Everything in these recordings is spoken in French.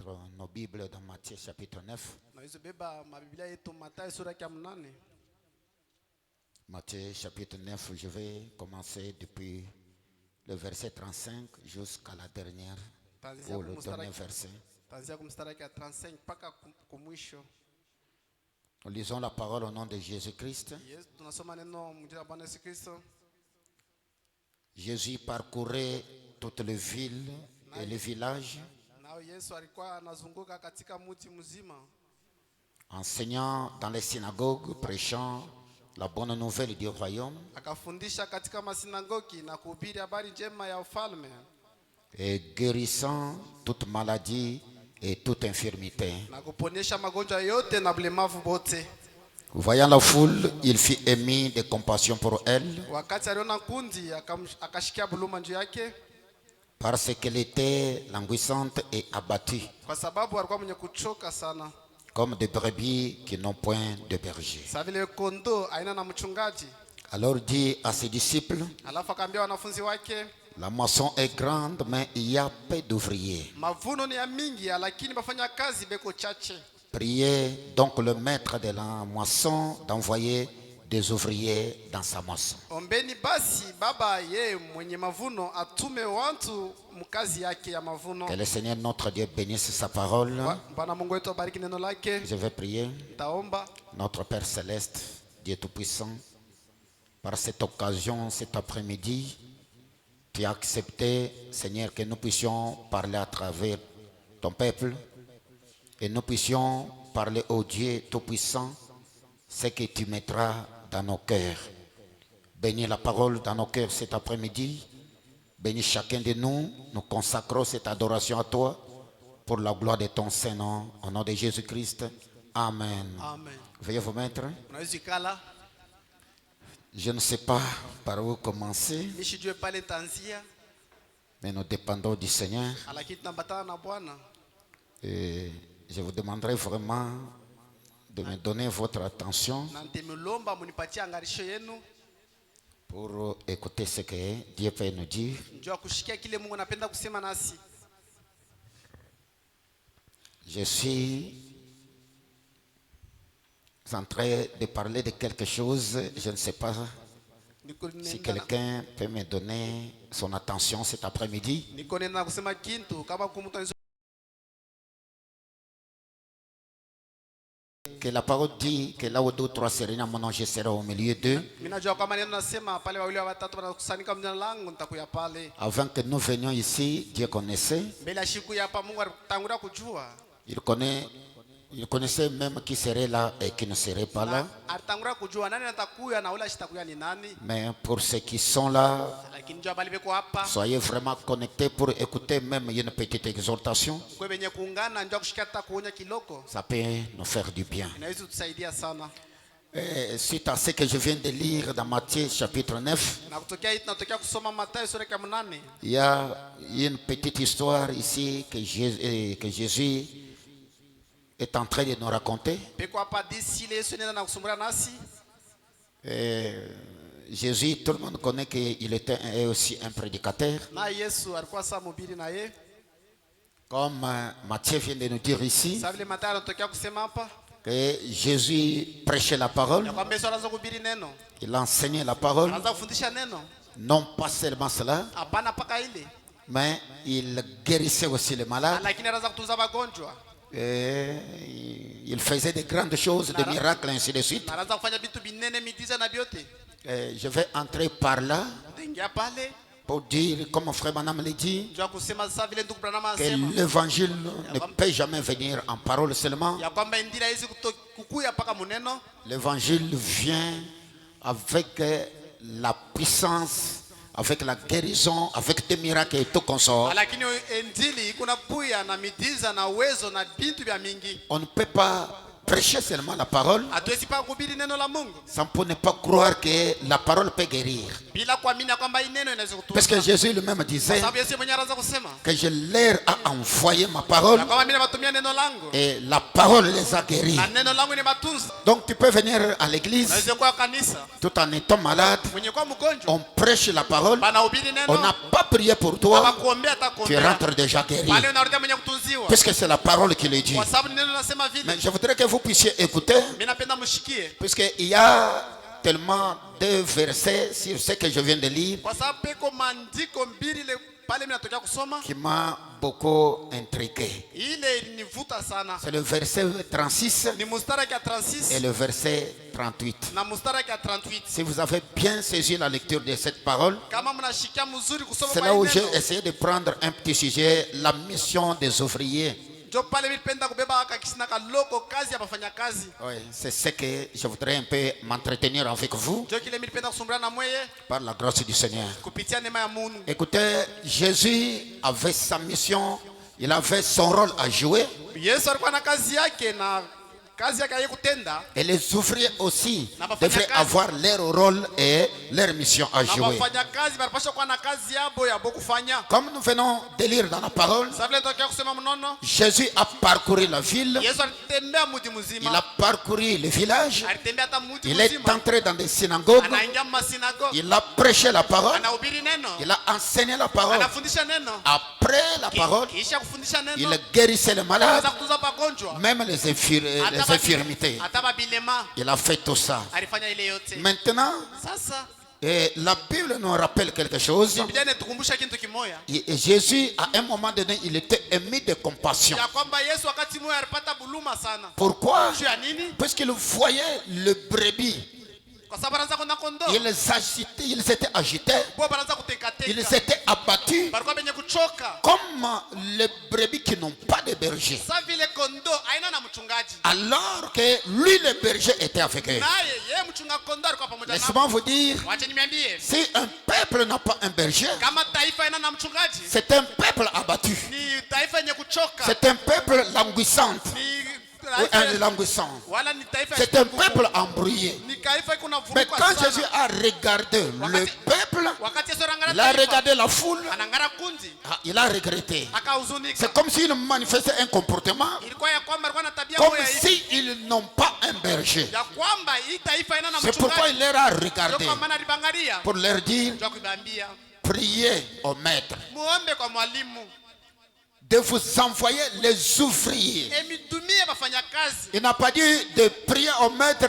prendre nos Bibles dans Matthieu chapitre 9. Matthieu chapitre 9, je vais commencer depuis le verset 35 jusqu'à la dernière, ou le dernier verset. Nous lisons la parole au nom de Jésus-Christ. Jésus parcourait toutes les villes et les villages, enseignant dans les synagogues, prêchant la bonne nouvelle du royaume et guérissant toute maladie et toute infirmité. Voyant la foule, il fut ému de compassion pour elle, parce qu'elle était languissante et abattue, comme des brebis qui n'ont point de berger. Alors dit à ses disciples, la moisson est grande, mais il y a peu d'ouvriers. Priez donc le maître de la moisson d'envoyer des ouvriers dans sa moisson. Que le Seigneur notre Dieu bénisse sa parole. Je vais prier. Notre Père Céleste, Dieu Tout-Puissant, par cette occasion, cet après-midi, tu as accepté, Seigneur, que nous puissions parler à travers ton peuple et nous puissions parler au Dieu Tout-Puissant, ce que tu mettras dans nos cœurs. Bénis la parole dans nos cœurs cet après-midi. Bénis chacun de nous. Nous consacrons cette adoration à toi pour la gloire de ton Saint-Nom. Au nom de Jésus-Christ. Amen. Amen. Veuillez vous mettre. Je ne sais pas par où commencer, mais nous dépendons du Seigneur. Et je vous demanderai vraiment de me donner votre attention pour écouter ce que Dieu peut nous dire. Je suis en train de parler de quelque chose, je ne sais pas si quelqu'un peut me donner son attention cet après-midi. Que la parole dit que là où deux ou trois seraient en mon nom, je serai au milieu d'eux. Avant que nous venions ici, Dieu connaissait. Il connaissait même qui serait là et qui ne serait pas là. Mais pour ceux qui sont là, soyez vraiment connectés pour écouter même une petite exhortation. Ça peut nous faire du bien. Et suite à ce que je viens de lire dans Matthieu chapitre 9, il y a une petite histoire ici que Jésus est en train de nous raconter. Et Jésus, tout le monde connaît qu'il était aussi un prédicateur. Comme Matthieu vient de nous dire ici, que Jésus prêchait la parole, il enseignait la parole, non pas seulement cela, mais il guérissait aussi les malades. Et il faisait de grandes choses, des miracles, ainsi de suite. Et je vais entrer par là pour dire, comme mon frère Manam l'a dit, que l'évangile ne peut jamais venir en parole seulement. L'évangile vient avec la puissance, avec la guérison, avec des miracles et tout consort. On ne peut pas prêcher seulement la parole, sans pour ne pas croire que la parole peut guérir. Parce que Jésus lui-même disait que je leur ai envoyé ma parole et la parole les a guéris. Donc tu peux venir à l'église tout en étant malade. On prêche la parole. On n'a pas prié pour toi. Tu rentres déjà guéri. Puisque c'est la parole qui le dit. Mais je voudrais que vous puissiez écouter. Puisqu'il y a tellement de versets sur ce que je viens de lire qui m'a beaucoup intrigué. C'est le verset 36 et le verset 38. Si vous avez bien saisi la lecture de cette parole, c'est là où j'ai essayé de prendre un petit sujet, la mission des ouvriers. Oui, c'est ce que je voudrais un peu m'entretenir avec vous par la grâce du Seigneur. Écoutez, Jésus avait sa mission, il avait son rôle à jouer. Et les ouvriers aussi devraient avoir leur rôle et leur mission à jouer. Comme nous venons de lire dans la parole, Jésus a parcouru la ville, il a parcouru le village, il est entré dans des synagogues, il a prêché la parole, il a enseigné la parole. Après la parole, il guérissait les malades, même les infirmités. Il a fait tout ça. Maintenant, et la Bible nous rappelle quelque chose. Et Jésus, à un moment donné, il était ému de compassion. Pourquoi? Parce qu'il voyait le brebis. Ils étaient agités, ils étaient abattus comme les brebis qui n'ont pas de berger. Alors que lui, le berger, était avec eux. Laissez-moi vous dire, si un peuple n'a pas un berger, c'est un peuple abattu. C'est un peuple languissant. C'est un peuple embrouillé. Mais quand Jésus a regardé le peuple, il a regardé la foule, il a regretté. C'est comme s'il manifestait un comportement comme s'ils n'ont pas un berger. C'est pourquoi il leur a regardé pour leur dire: priez au maître de vous envoyer les ouvriers. Il n'a pas dit de prier au maître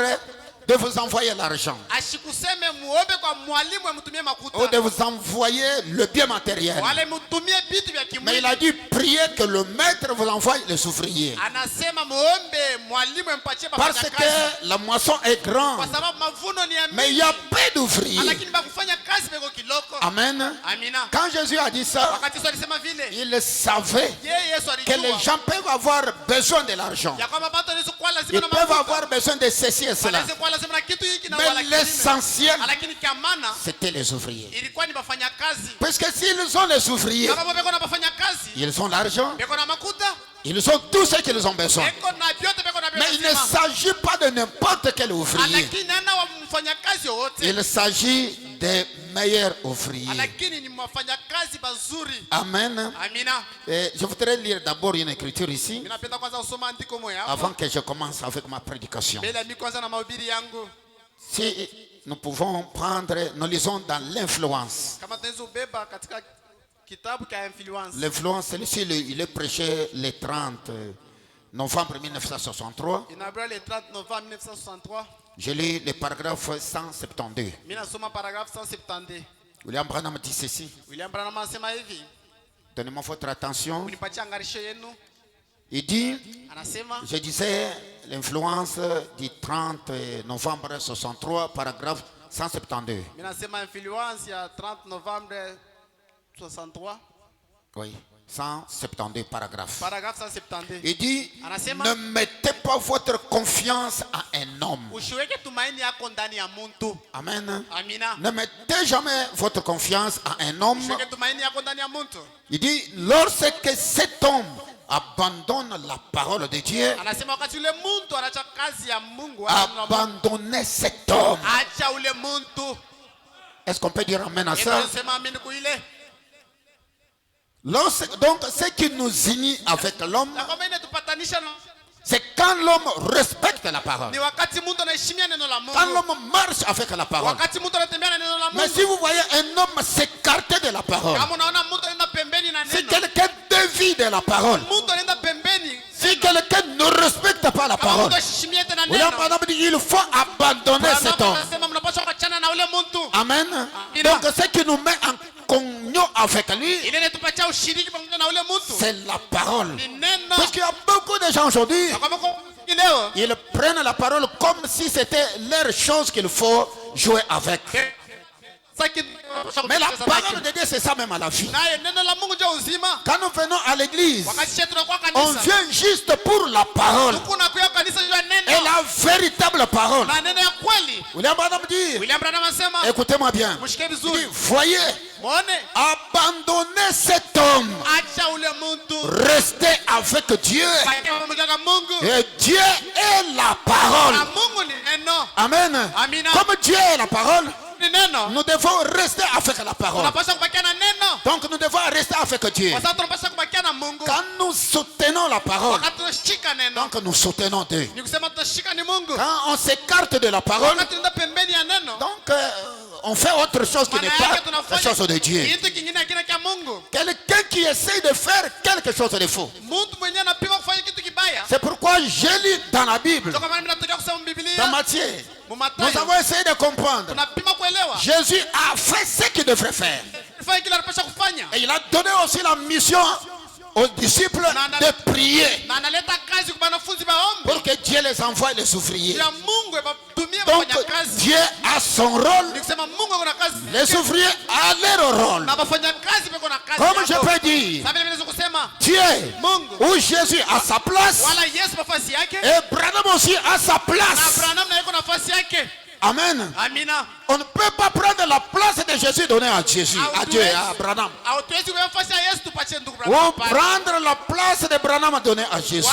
de vous envoyer l'argent ou de vous envoyer le bien matériel. Mais il a dit prier que le maître vous envoie les ouvriers. Parce que la moisson est grande, mais il y a peu d'ouvriers. Amen. Quand Jésus a dit ça, il savait que les gens peuvent avoir besoin de l'argent. Ils peuvent avoir besoin de ceci et cela. Mais l'essentiel, c'était les ouvriers. Parce que s'ils ont les ouvriers, ils ont l'argent, ils ont tout ce qu'ils ont besoin. Mais il ne s'agit pas de n'importe quel ouvrier. Il s'agit des meilleurs ouvriers. Amen. Et je voudrais lire d'abord une écriture ici avant que je commence avec ma prédication. Si nous pouvons prendre, nous lisons dans l'influence. L'influence, il est prêché le 30 novembre 1963. Je lis le paragraphe 172. William Branham dit ceci. Donnez-moi votre attention. Il dit, je disais l'influence du 30 novembre 1963, paragraphe 172. Oui, 172 paragraphes. Il dit, ne mettez pas votre confiance à un homme. Amen. Ne mettez jamais votre confiance à un homme. Il dit, lorsque cet homme abandonne la parole de Dieu, abandonnez cet homme. Est-ce qu'on peut dire amen à ça? Donc, ce qui nous unit avec l'homme, c'est quand l'homme respecte la parole. Quand l'homme marche avec la parole. Mais si vous voyez un homme s'écarter de la parole, si quelqu'un dévie de la parole, si quelqu'un ne respecte pas la parole, il faut abandonner cet homme. Amen. Donc ce qui nous met en communion avec lui, c'est la parole. Parce qu'il y a beaucoup de gens aujourd'hui, ils prennent la parole comme si c'était leur chose qu'il faut jouer avec. Mais la parole de Dieu, c'est ça même à la vie. Quand nous venons à l'église, on vient juste pour la parole. Et la véritable parole. William Branham dit, écoutez-moi bien, il dit, voyez, abandonnez cet homme, restez avec Dieu, et Dieu est la parole. Amen. Comme Dieu est la parole, nous devons rester avec la parole. Donc nous devons rester avec Dieu. Quand nous soutenons la parole, donc nous soutenons Dieu. Quand on s'écarte de la parole, donc on fait autre chose qui n'est pas la chose de Dieu. Quelqu'un qui essaie de faire quelque chose de faux. C'est pourquoi j'ai lu dans la Bible, dans Matthieu, nous avons essayé de comprendre. Jésus a fait ce qu'il devrait faire. Et il a donné aussi la mission aux disciples de prier pour que Dieu les envoie les ouvriers. Donc Dieu a son rôle, les ouvriers a leur rôle. Comme je peux dire, Dieu ou Jésus a sa place et Branham aussi a sa place. Amen. On ne peut pas prendre la place de Jésus donnée à Jésus, à Dieu, à Branham. Ou prendre la place de Branham donnée à Jésus.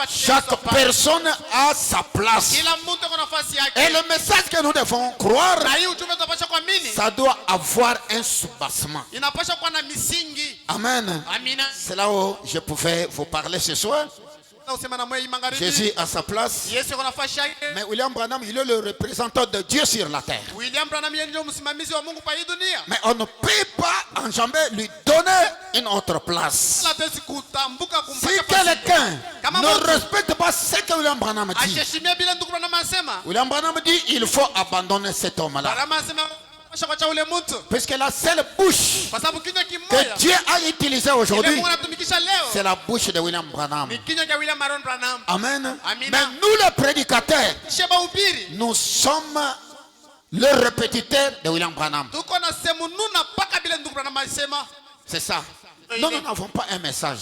Chaque personne a sa place. Et le message que nous devons croire, ça doit avoir un soubassement. Amen. C'est là où je pouvais vous parler ce soir. Jésus a sa place. Mais William Branham, il est le représentant de Dieu sur la terre. Mais on ne peut pas enjamber lui donner une autre place. Si quelqu'un ne respecte pas ce que William Branham dit, William Branham dit il faut abandonner cet homme-là. Puisque la seule bouche que Dieu a utilisée aujourd'hui, c'est la bouche de William Branham. Amen. Mais nous les prédicateurs, nous sommes le répétiteur de William Branham. C'est ça. Nous n'avons pas un message.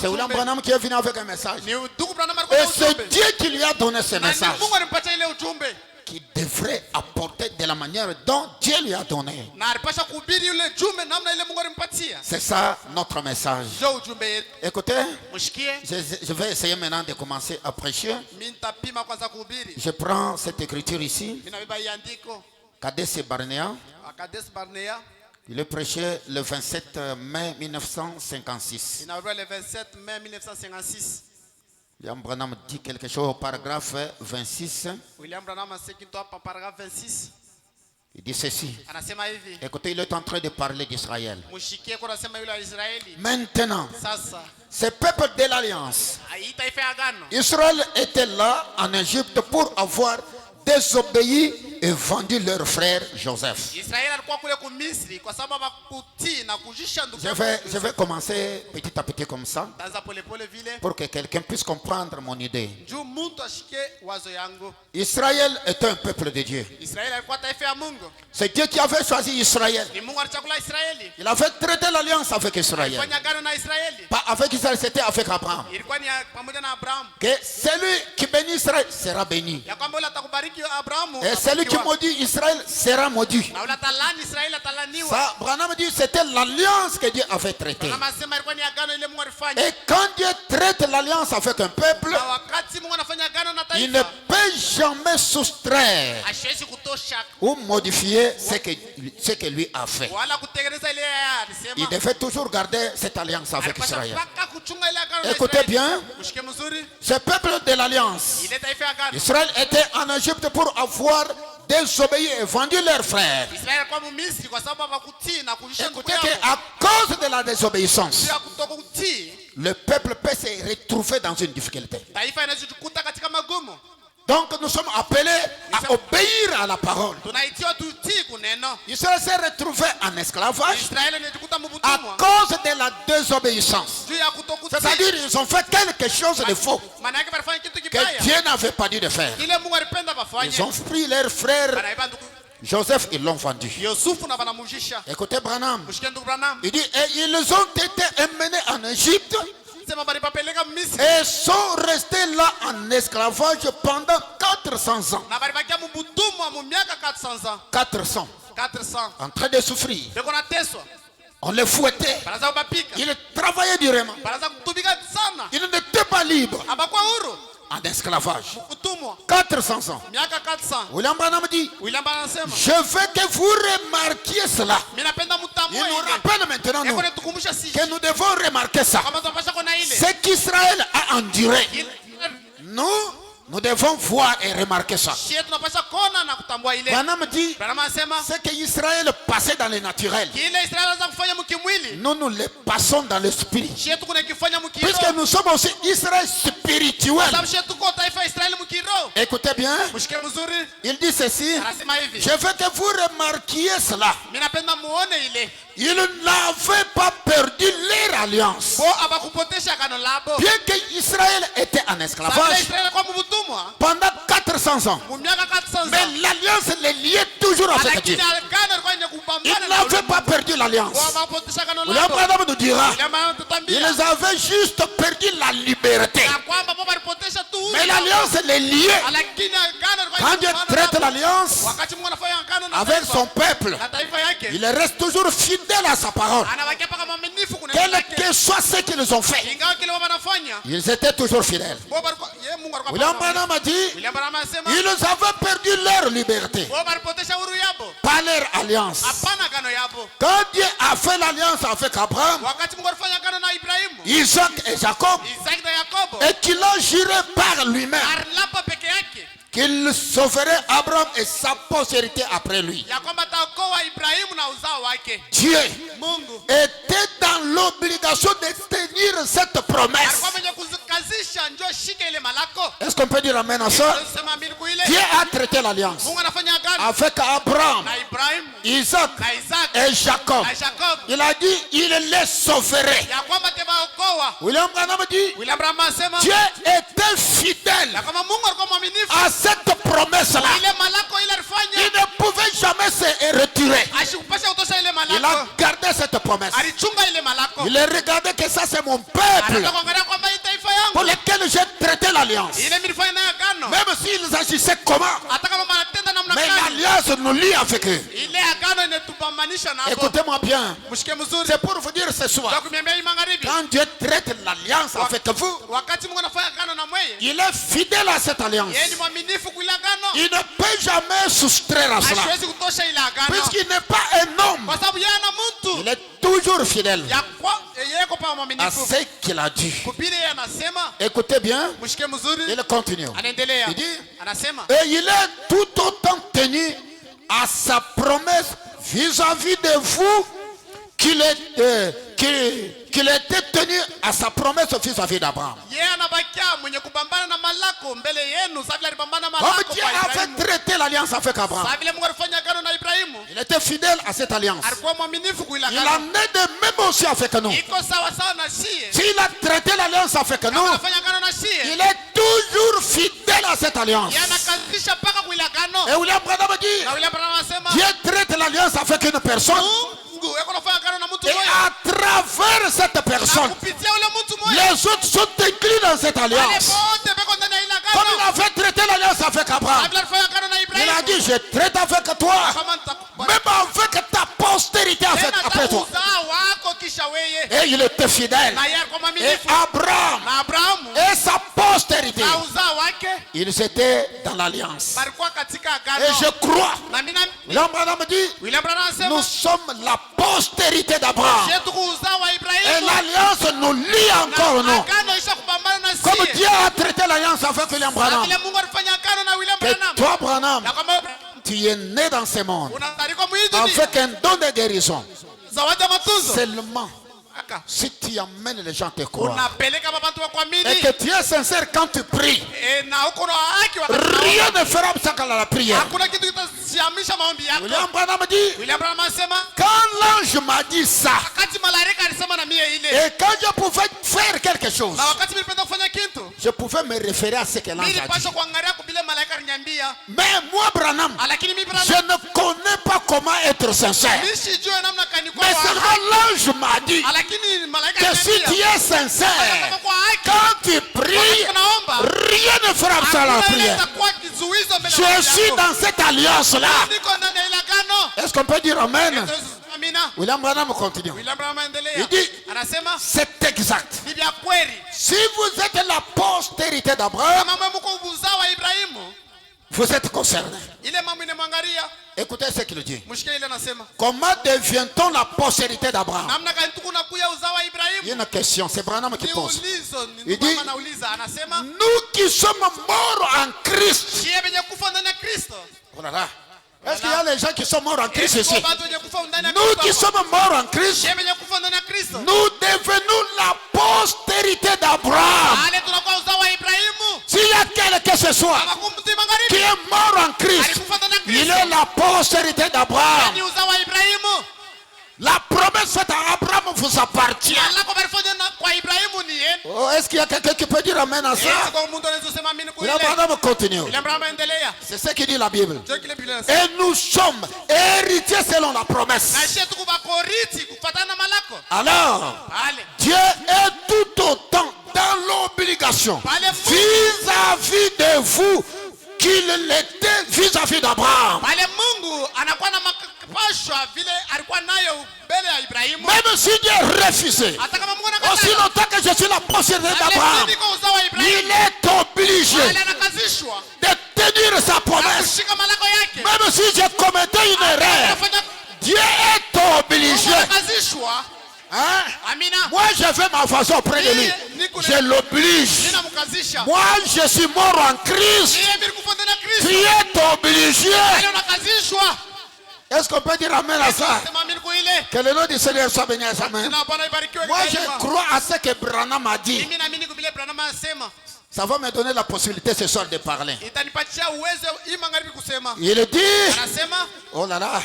C'est William Branham qui est venu avec un message. Et c'est Dieu qui lui a donné ce message, qui devrait apporter de la manière dont Dieu lui a donné. C'est ça notre message. Écoutez, je vais essayer maintenant de commencer à prêcher. Je prends cette écriture ici. Kadesh Barnea. Il est prêché le 27 mai 1956. Le 27 mai 1956. William Branham dit quelque chose au paragraphe 26. William Branham paragraphe 26. Il dit ceci. Écoutez, il est en train de parler d'Israël. Maintenant, ce peuple de l'Alliance, Israël était là en Égypte pour avoir désobéi et vendu leur frère Joseph. Je vais commencer petit à petit comme ça pour que quelqu'un puisse comprendre mon idée. Israël est un peuple de Dieu. C'est Dieu qui avait choisi Israël. Il avait traité l'alliance avec Israël. Pas avec Israël, c'était avec Abraham. Que celui qui bénit Israël sera béni. Et celui qui maudit Israël sera maudit. Ça, Branham dit c'était l'alliance que Dieu avait traitée. Et quand Dieu traite l'alliance avec un peuple, il ne peut jamais soustraire ou modifier ce que lui a fait. Il devait toujours garder cette alliance avec Israël. Écoutez bien, ce peuple de l'alliance, Israël était en Égypte pour avoir désobéi et vendu leurs frères. Écoutez qu'à cause de la désobéissance, le peuple peut se retrouver dans une difficulté. Donc nous sommes appelés à obéir à la parole. Israël s'est retrouvé en esclavage à cause de la désobéissance. C'est-à-dire qu'ils ont fait quelque chose de faux que Dieu n'avait pas dit de faire. Ils ont pris leurs frères Joseph, ils l'ont vendu. Écoutez Branham, il dit et ils ont été emmenés en Égypte et sont restés là en esclavage pendant 400 ans. 400. En train de souffrir. On les fouettait. Ils travaillaient durement. Ils n'étaient pas libres. En esclavage. 400 ans. William Branham dit je veux que vous remarquiez cela. Il nous rappelle maintenant que nous devons remarquer ça. Ce qu'Israël a enduré, nous devons voir et remarquer ça. Branham dit ce qu'Israël passait dans le naturel, nous les passons dans l'esprit. Puisque nous sommes aussi Israël spirituel. Écoutez bien, il dit ceci je veux que vous remarquiez cela. Ils n'avaient pas perdu leur alliance. Bien qu'Israël était en esclavage pendant 400 ans, mais l'alliance les liait toujours avec Dieu. Ils n'avaient pas perdu l'alliance. L'abraham nous dira ils avaient juste perdu la liberté, mais l'alliance les liait. Quand Dieu traite l'alliance avec son peuple, il reste toujours fidèle à sa parole. Quel que soit ce qu'ils ont fait, ils étaient toujours fidèles. William Branham a dit ils avaient perdu leur liberté, pas leur alliance. Quand Dieu a fait l'alliance avec Abraham, Isaac et Jacob, et qu'il a juré par lui-même qu'il sauverait Abraham et sa postérité après lui, Dieu était dans l'obligation de tenir cette promesse. Est-ce qu'on peut dire amen à ça? Dieu a traité l'alliance avec Abraham, Isaac et Jacob. Il a dit il les sauverait. William Branham dit Dieu était fidèle à cette promesse-là. Il ne pouvait jamais se retirer. Il a gardé cette promesse. Il a regardé que ça c'est mon peuple pour lequel j'ai traité l'alliance. Même s'ils agissaient comment, mais l'alliance nous lie avec eux. Écoutez-moi bien, c'est pour vous dire ce soir, quand Dieu traite l'alliance avec vous, il est fidèle à cette alliance. Il ne peut jamais soustraire à cela, puisqu'il n'est pas un homme. Il est toujours fidèle à ce qu'il a dit. Écoutez bien, il continue. Il dit et il est tout autant tenu à sa promesse vis-à-vis de vous qu'il était tenu à sa promesse vis-à-vis d'Abraham. Comme Dieu avait traité l'alliance avec Abraham, il était fidèle à cette alliance. Il en est de même aussi avec nous. S'il a traité l'alliance avec nous, il est toujours fidèle à cette alliance. Et William Branham dit Dieu traite l'alliance avec une personne, et à travers cette personne, les autres sont inclus dans cette alliance. Comme il avait traité l'alliance avec Abraham, Il a dit, je traite avec toi, même avec ta postérité après toi. Et il était fidèle. Et Abraham et sa postérité, ils étaient dans l'alliance. Et je crois, William Branham dit, nous sommes la postérité d'Abraham. Et l'alliance nous lie encore, non? Comme Dieu a traité l'alliance avec William Branham. Et toi, Branham, tu es né dans ce monde avec un don de guérison. Seulement si tu amènes les gens à te croire et que tu es sincère quand tu pries, rien ne fera obstacle à la prière. William Branham dit, quand l'ange m'a dit ça, et quand je pouvais faire quelque chose, je pouvais me référer à ce que l'ange a dit. Mais moi, Branham, je ne connais pas comment être sincère. Mais seulement l'ange m'a dit que si tu es sincère, quand tu pries, rien ne fera obstacle à la prière. Je suis dans cette alliance-là. Est-ce qu'on peut dire Amen? William Branham continue. Il dit, c'est exact. Si vous êtes la postérité d'Abraham, vous êtes concerné. Écoutez ce qu'il dit. Comment devient-on la postérité d'Abraham? Il y a une question, c'est Branham qui pose. Il dit, nous qui sommes morts en Christ. Oh là là. Est-ce qu'il y a les gens qui sont morts en Christ ici? Nous qui sommes morts en Christ, nous devenons la postérité d'Abraham. S'il y a quelqu'un que ce soit qui est mort en Christ, il est la postérité d'Abraham. La promesse faite à Abraham vous appartient. Oh, est-ce qu'il y a quelqu'un qui peut dire amen à ça? Abraham continue. C'est ce qui dit la Bible. Et nous sommes héritiers selon la promesse. Alors, Dieu est tout autant dans l'obligation vis-à-vis de vous qu'il l'était vis-à-vis d'Abraham. Même si Dieu est refusé, aussi longtemps que je suis la postérité d'Abraham, il est obligé de tenir sa promesse. Même si j'ai commetté une erreur, Dieu est obligé. Hein? Moi je fais ma façon auprès de lui. Je l'oblige. Moi je suis mort en Christ. Tu es obligé. Est-ce qu'on peut dire amen à ça? Que le nom du Seigneur soit béni. Amen. Moi je crois à ce que Branham a dit. Ça va me donner la possibilité ce soir de parler. Il dit, oh là là,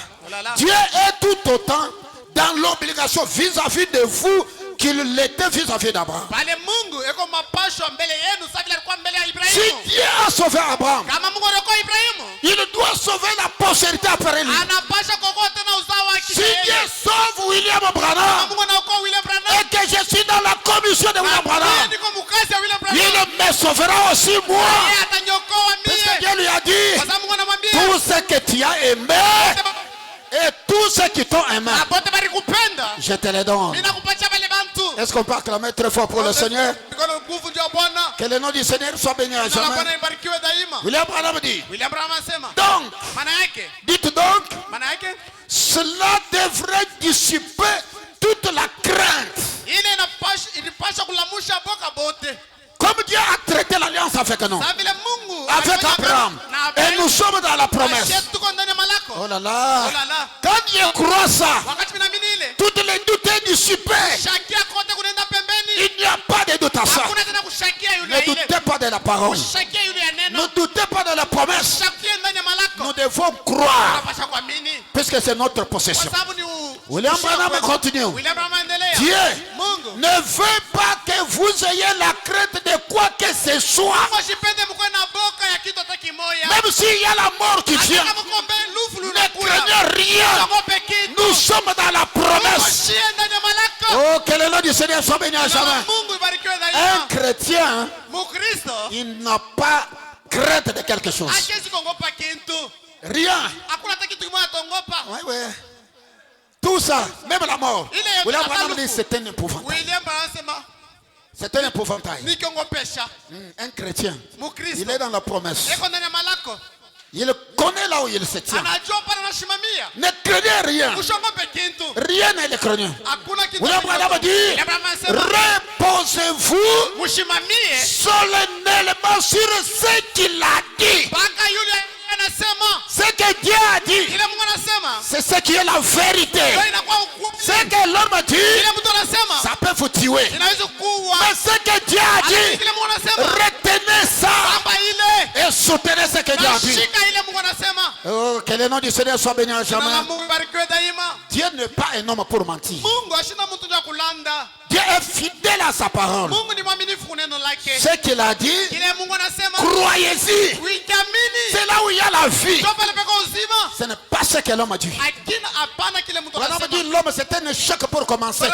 Dieu est tout autant dans l'obligation vis-à-vis de vous qu'il l'était vis-à-vis d'Abraham. Si Dieu a sauvé Abraham, il doit sauver la postérité après lui. Si Dieu sauve William Branham et que je suis dans la commission de William Branham, il me sauvera aussi moi. Puisque Dieu lui a dit, tout ce que tu as aimé et tous ceux qui t'ont aimé, je te les donne. Est-ce qu'on peut acclamer très fort pour le Seigneur? Que le nom du Seigneur soit béni à jamais. William Branham dit, donc, dites donc, cela devrait dissiper toute la crainte. Comme Dieu a traité l'alliance avec nous, avec Abraham, et nous sommes dans la promesse. Oh là là, quand Dieu croit ça, toutes les doutes sont dissipées. Il n'y a pas de doute à ça. Ne doutez pas de la parole. Ne doutez pas de la promesse. Nous devons croire, puisque c'est notre possession. William Branham continue. Dieu ne veut pas que vous ayez la crainte de quoi que ce soit. Même s'il y a la mort qui vient, ne craignez rien. Nous sommes dans la promesse. Oh, que le nom du Seigneur soit béni à jamais. Un chrétien, il n'a pas crainte de quelque chose. Rien. Oui. Tout ça, même la mort. William Branham dit c'est un épouvantail. C'est un épouvantail. Un chrétien, il est dans la promesse. Il connaît là où il se tient. Ne craignez rien. Rien n'est le craignant. William Branham dit, reposez-vous solennellement sur ce qu'il a dit. Ce que Dieu a dit, c'est ce qui est la vérité. Ce que l'homme a dit, ça peut vous tuer. Mais ce que Dieu a dit, retenez ça et soutenez ce que Dieu a dit. Oh, que le nom du Seigneur soit béni à jamais. Dieu n'est pas un homme pour mentir. Dieu est fidèle à sa parole. Ce qu'il a dit, croyez-y. C'est là où il y a la vie. Ce n'est pas ce que l'homme a dit. L'homme a dit l'homme c'est un échec pour commencer.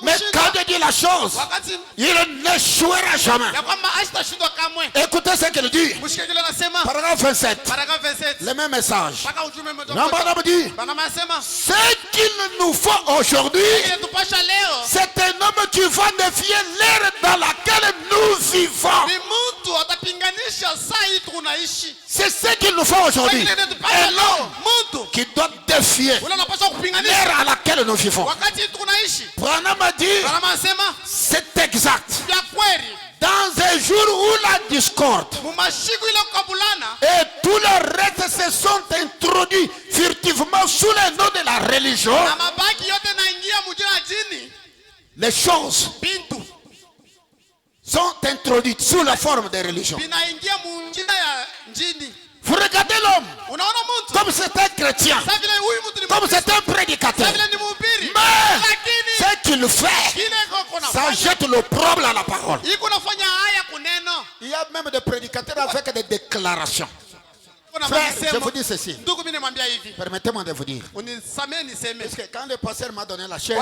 Mais quand Dieu dit la chose, il n'échouera jamais. Écoutez ce qu'il dit. Paragraphe 27. Le même message. L'homme dit, ce qu'il nous faut aujourd'hui, c'est un homme qui va défier l'ère dans laquelle nous vivons. C'est ce qu'il nous faut aujourd'hui. Un homme qui doit défier l'ère à laquelle nous vivons. Branham a dit, c'est exact. Dans un jour où la discorde et tout le reste se sont introduits furtivement sous le nom de la religion, les choses sont introduites sous la forme de religion. Vous regardez l'homme comme c'est un chrétien, comme c'est un prédicateur. Mais ce qu'il fait, ça jette l'opprobre à la parole. Il y a même des prédicateurs avec des déclarations. Frère, je vous dis ceci. Permettez-moi de vous dire. Parce que quand le pasteur m'a donné la chaise,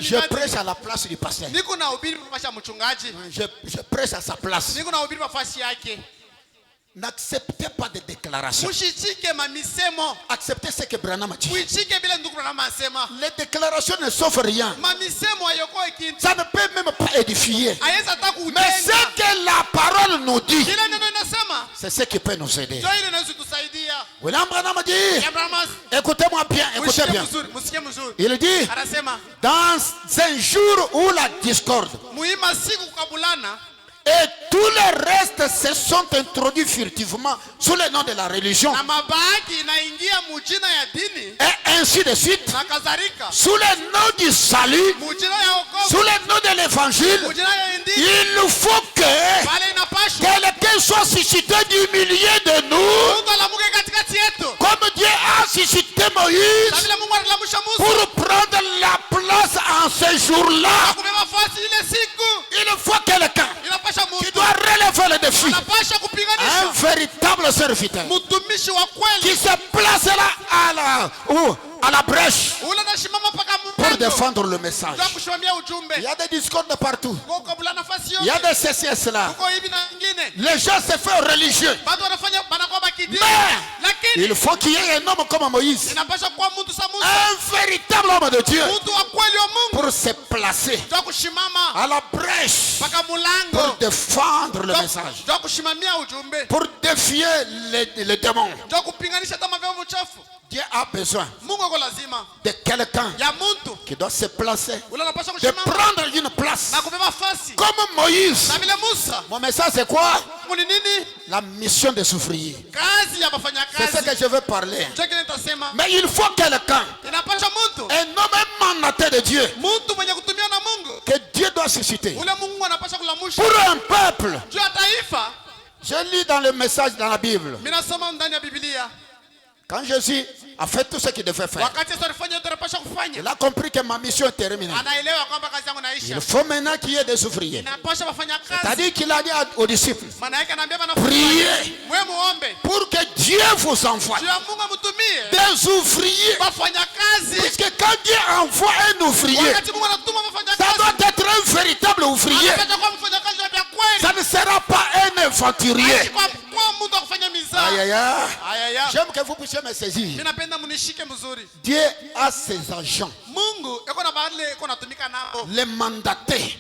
je prêche à la place du pasteur. Je prêche à sa place. N'acceptez pas de déclarations. Acceptez ce que Branham a dit. Les déclarations ne sauvent rien. Ça ne peut même pas édifier. Mais ce que la parole nous dit, c'est ce qui peut nous aider. William Branham dit, écoutez-moi bien, écoutez bien. Il dit, dans un jour où la discorde et tout le reste se sont introduits furtivement sous le nom de la religion. Et ainsi de suite. Sous le nom du salut. Sous le nom de l'évangile. Il faut que quelqu'un soit suscité du milieu de nous. Comme Dieu a suscité Moïse. Pour prendre la place en ce jour-là. Il faut quelqu'un qui doit relever le défi. Un véritable serviteur qui se place là à la brèche pour défendre le message. Il y a des discordes de partout. Il y a des ceci et cela. Les gens se font religieux. Mais il faut qu'il y ait un homme comme Moïse, un véritable homme de Dieu, pour se placer à la brèche pour défendre le message, pour défier les démons. Dieu a besoin de quelqu'un qui doit se placer, de prendre une place comme Moïse. Mon message c'est quoi? La mission des ouvriers. C'est ce que je veux parler. Mais il faut quelqu'un, un homme mandaté de Dieu, que Dieu doit susciter pour un peuple. Je lis dans le message dans la Bible. Quand Jésus a fait tout ce qu'il devait faire, il a compris que ma mission est terminée. Il faut maintenant qu'il y ait des ouvriers. C'est-à-dire qu'il a dit aux disciples, priez pour que Dieu vous envoie des ouvriers. Puisque quand Dieu envoie un ouvrier, ça doit être un véritable ouvrier. Ça ne sera pas aventurier. Aïe, aïe, aïe. J'aime que vous puissiez me saisir. Dieu a ses agents. Les mandatés.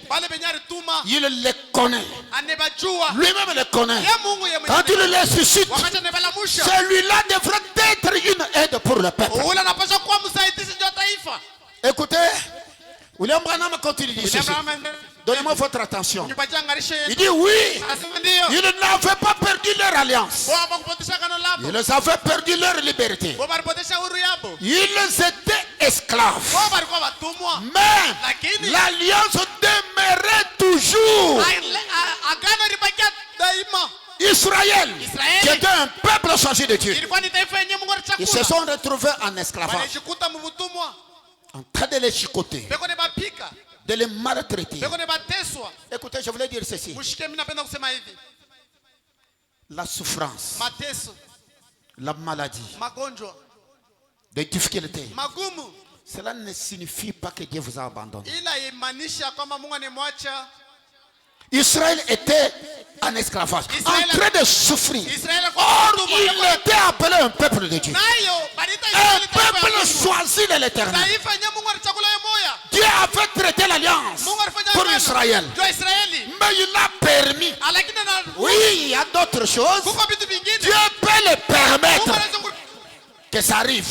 Il les connaît. Lui-même les connaît. Quand il les suscite, celui-là devrait être une aide pour le peuple. Écoutez, William Branham continue de dire ceci. Donnez-moi votre attention. Il dit oui, ils n'avaient pas perdu leur alliance. Ils avaient perdu leur liberté. Ils étaient esclaves. Mais l'alliance demeurait toujours. Israël, qui était un peuple choisi de Dieu, ils se sont retrouvés en esclavage, en train de les chicoter, de les maltraiter. Écoutez, je voulais dire ceci. La souffrance, la maladie, les difficultés, cela ne signifie pas que Dieu vous a abandonné. Israël était en esclavage, en train de souffrir. Or, il était appelé un peuple de Dieu, un peuple choisi de l'Éternel. Dieu avait traité l'alliance pour Israël, mais il a permis. Oui, il y a d'autres choses. Dieu peut le permettre que ça arrive,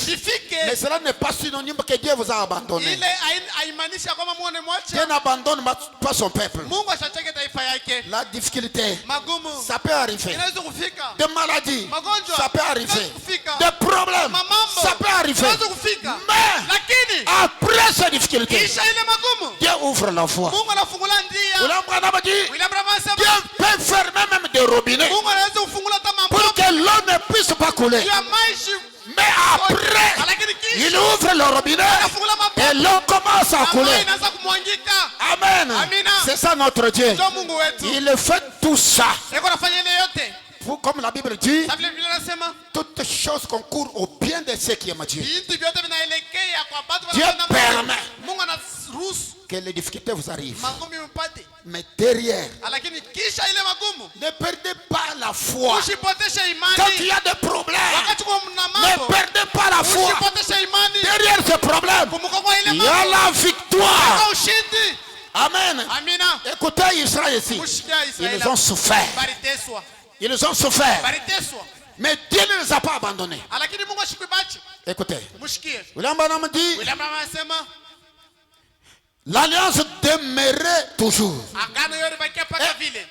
mais cela n'est pas synonyme que Dieu vous a abandonné. Dieu n'abandonne pas son peuple. La difficulté, ça peut arriver. Des maladies, ça peut arriver. Des problèmes, ça peut arriver. Mais après ces difficultés, Dieu ouvre la voie. Dieu peut fermer même des robinets pour que l'eau ne puisse pas couler. Mais après, il ouvre le robinet et l'eau commence à couler. Amen. C'est ça notre Dieu. Il fait tout ça. Comme la Bible dit, toutes choses concourent au bien de ceux qui aiment Dieu. Dieu permet que les difficultés vous arrivent. Mais derrière, ne perdez pas la foi. Quand il y a des problèmes, ne perdez pas la foi. Derrière ce problème, il y a la victoire. Amen. Écoutez Israël ici. Ils ont souffert. Ils ont souffert. Mais Dieu ne les a pas abandonnés. Écoutez. William Branham dit, l'alliance demeurait toujours. Et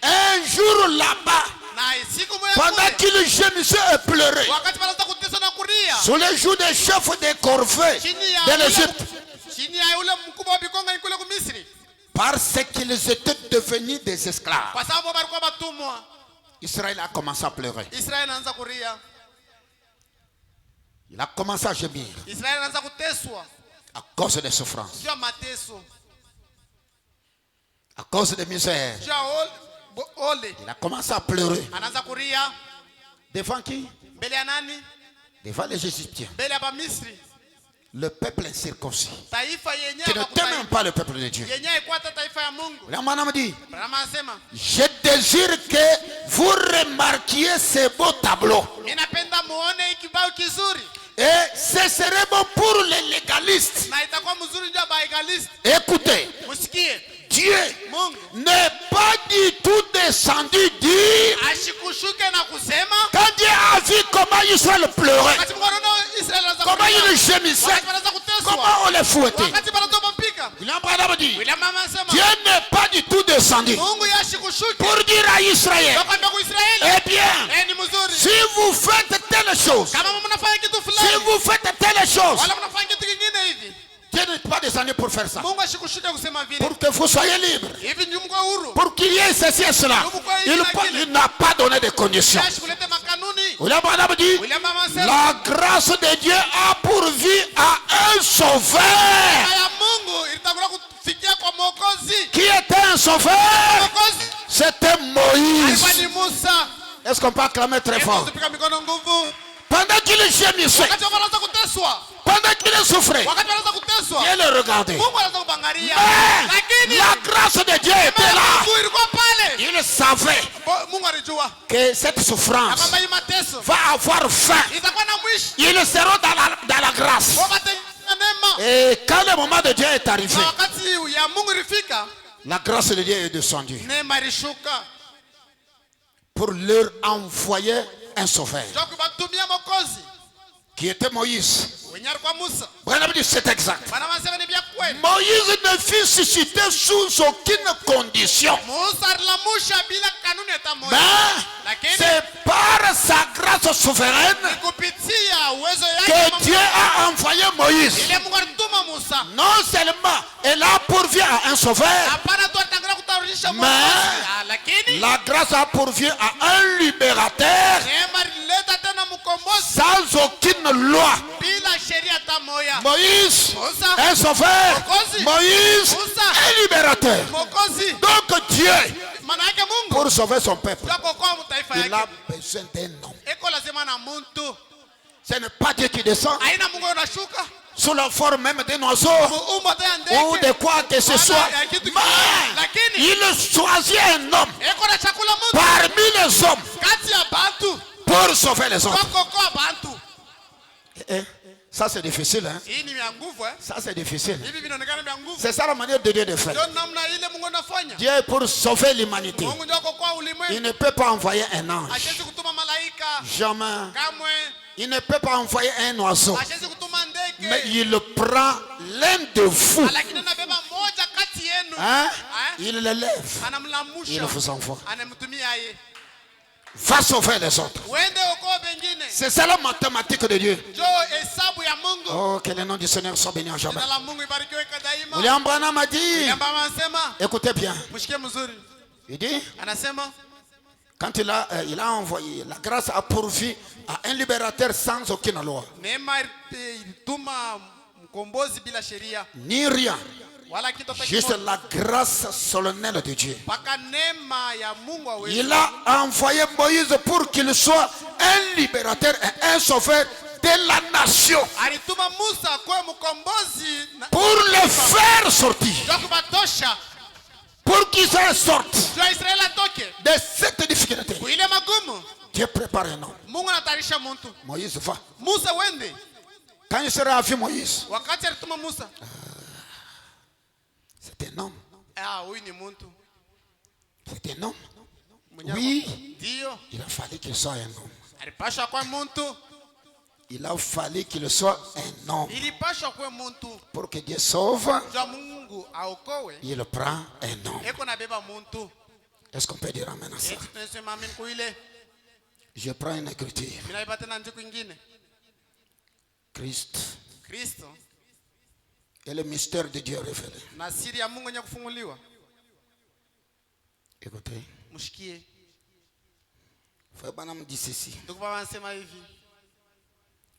un jour là-bas, pendant qu'il gémissait et pleurait, sur les joues des chefs des corvées de l'Égypte, parce qu'ils étaient devenus des esclaves, Israël a commencé à pleurer. Il a commencé à gémir à cause des souffrances, à cause des misères. Il a commencé à pleurer. Devant qui? Devant les Égyptiens. Le peuple incirconcis, qui ne t'aime même pas le peuple de Dieu. La madame dit, je désire que vous remarquiez ces beaux tableaux. Et ce serait bon pour les légalistes. Écoutez, Dieu n'est pas du tout descendu dire, quand Dieu a vu comment Israël pleurait, comment il gémissait, comment on les fouettait, Dieu n'est pas du tout descendu pour dire à Israël, eh bien, si vous faites telle chose, si vous faites telle chose, Dieu n'est pas descendu pour faire ça. Pour que vous soyez libres. Pour qu'il y ait ceci et cela. Il n'a pas donné de conditions. La grâce de Dieu a pourvu à un sauveur. Qui était un sauveur? C'était Moïse. Est-ce qu'on peut acclamer très fort? Pendant qu'il gémissait, pendant qu'il souffrait, Dieu le regardait. Mais la grâce de Dieu était là. Il savait que cette souffrance va avoir fin. Ils seront dans la grâce. Et quand le moment de Dieu est arrivé, la grâce de Dieu est descendue pour leur envoyer un sauveur qui était Moïse. C'est exact. Moïse ne fut suscité sous aucune condition. Mais c'est par sa grâce souveraine que Dieu a envoyé Moïse. Non seulement elle a pourvu à un sauveur, mais la grâce a pourvu à un libérateur sans aucune loi. Moïse, un sauveur. Moïse, un libérateur. Donc Dieu, pour sauver son peuple, il a besoin d'un homme. Ce n'est pas Dieu qui descend sous la forme même d'un oiseau ou de quoi que ce soit. Mais il choisit un homme parmi les hommes pour sauver les autres. Ça c'est difficile, hein? Ça c'est difficile. C'est ça la manière de Dieu de faire. Dieu, pour sauver l'humanité, il ne peut pas envoyer un ange. Jamais. Il ne peut pas envoyer un oiseau. Mais il prend l'un de vous. Hein? Il l'élève. Il vous envoie. Va sauver les autres. C'est ça la mathématique de Dieu. Oh, que le nom du Seigneur soit béni en jamais. William Branham a dit, écoutez bien. Il dit, quand il a envoyé, la grâce a pourvu à un libérateur sans aucune loi. Ni rien. Juste la grâce solennelle de Dieu. Il a envoyé Moïse pour qu'il soit un libérateur et un sauveur de la nation. Pour le faire sortir. Pour qu'ils sortent de cette difficulté. Dieu prépare un homme. Moïse va. Quand il sera vu Moïse, c'est un homme. C'est un homme. Oui, il a fallu qu'il soit un homme. Il a fallu qu'il soit un homme. Pour que Dieu sauve, il prend un homme. Est-ce qu'on peut dire amen à ça? Je prends une écriture. Christ et le mystère de Dieu révélé. Écoutez. Frère Branham dit ceci.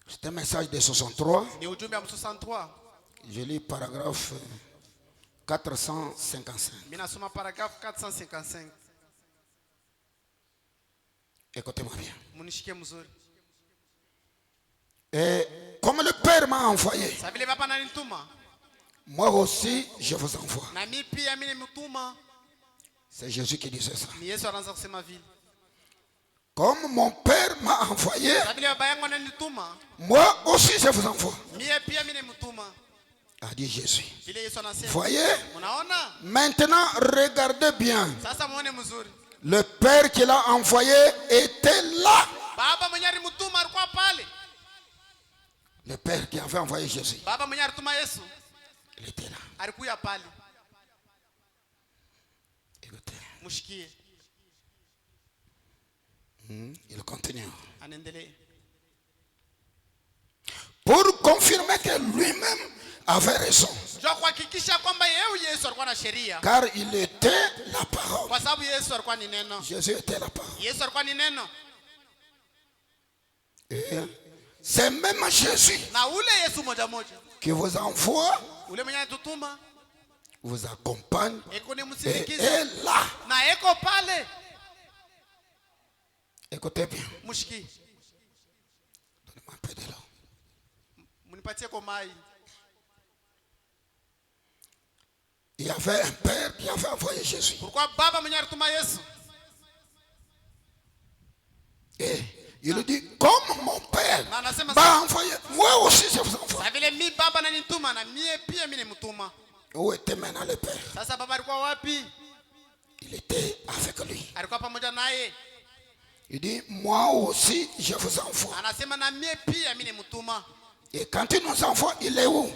C'est un message de 63. Je lis paragraphe 455. Écoutez-moi bien. Et comme le Père m'a envoyé, moi aussi je vous envoie. C'est Jésus qui disait ça. Comme mon Père m'a envoyé, moi aussi je vous envoie. A dit Jésus. Voyez, maintenant regardez bien. Le Père qui l'a envoyé était là. Le Père qui avait envoyé Jésus, il était là. Écoutez. Il continue. Pour confirmer que lui-même avait raison. Car il était la parole. Jésus était la parole. Et c'est même Jésus qui vous envoie, vous accompagne et est là. Écoutez bien. Donnez-moi un peu de l'eau. Il y avait un père qui avait envoyé Jésus. Et il dit, comme mon père m'a envoyé, moi aussi je vous envoie. Où était maintenant le père? Il était avec lui. Il dit, moi aussi je vous envoie. Et quand il nous envoie, il est où?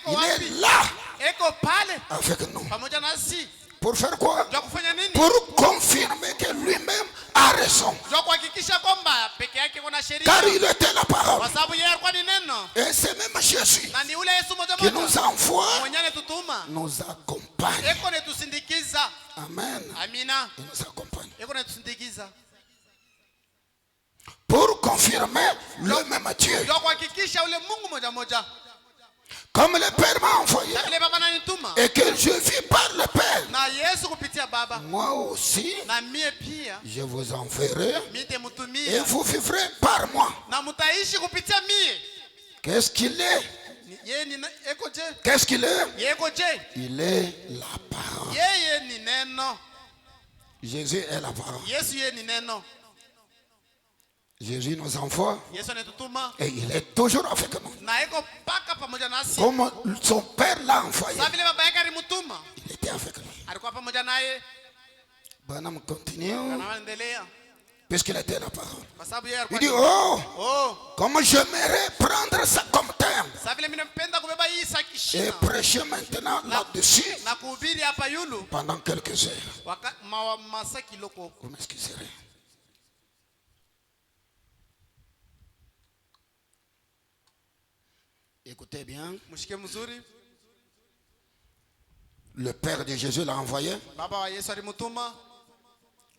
Il est là avec nous. Pour faire quoi? Pour confirmer que lui-même a raison. Car il était la parole. Et c'est même Jésus qui nous envoie, nous accompagne. Amen. Il nous accompagne. Pour confirmer le même Dieu. Comme le Père m'a envoyé et que je vis par le Père, moi aussi je vous enverrai et vous vivrez par moi. Qu'est-ce qu'il est? Qu'est-ce qu'il est? Il est la parole. Jésus est la parole. Jésus nous envoie et il est toujours avec nous. Comme son père l'a envoyé, il était avec nous. Branham continue, puisqu'il était la parole. Il dit, oh, comment j'aimerais prendre ça comme thème et prêcher maintenant là-dessus pendant quelques heures. Vous m'excuserez. Écoutez bien. Le Père de Jésus l'a envoyé.